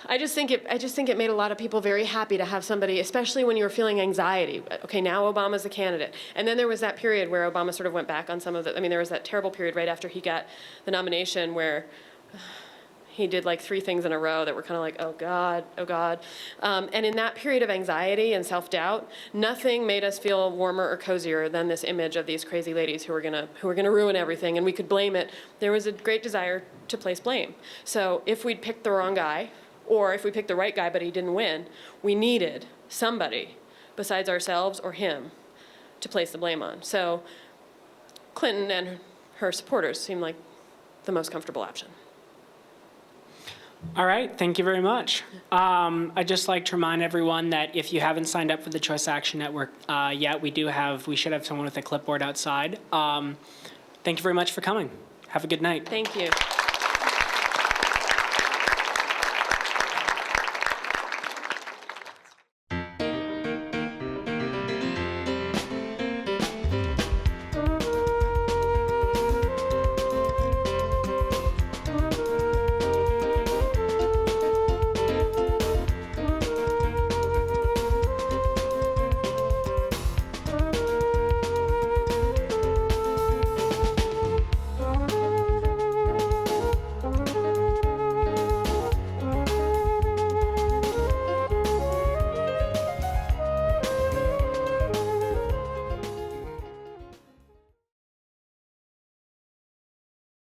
I just think it made a lot of people very happy to have somebody, especially when you were feeling anxiety. Okay, now Obama's the candidate. And then there was that period where Obama sort of went back on some of the, I mean, there was that terrible period right after he got the nomination where he did like 3 things in a row that were kind of like, oh God, oh God. And in that period of anxiety and self-doubt, nothing made us feel warmer or cozier than this image of these crazy ladies who were gonna ruin everything, and we could blame it. There was a great desire to place blame. So if we'd picked the wrong guy, or if we picked the right guy but he didn't win, we needed somebody besides ourselves or him to place the blame on. So Clinton and her supporters seemed like the most comfortable option. All right, thank you very much. I'd just like to remind everyone that if you haven't signed up for the Choice Action Network yet, we should have someone with a clipboard outside. Thank you very much for coming. Have a good night. Thank you.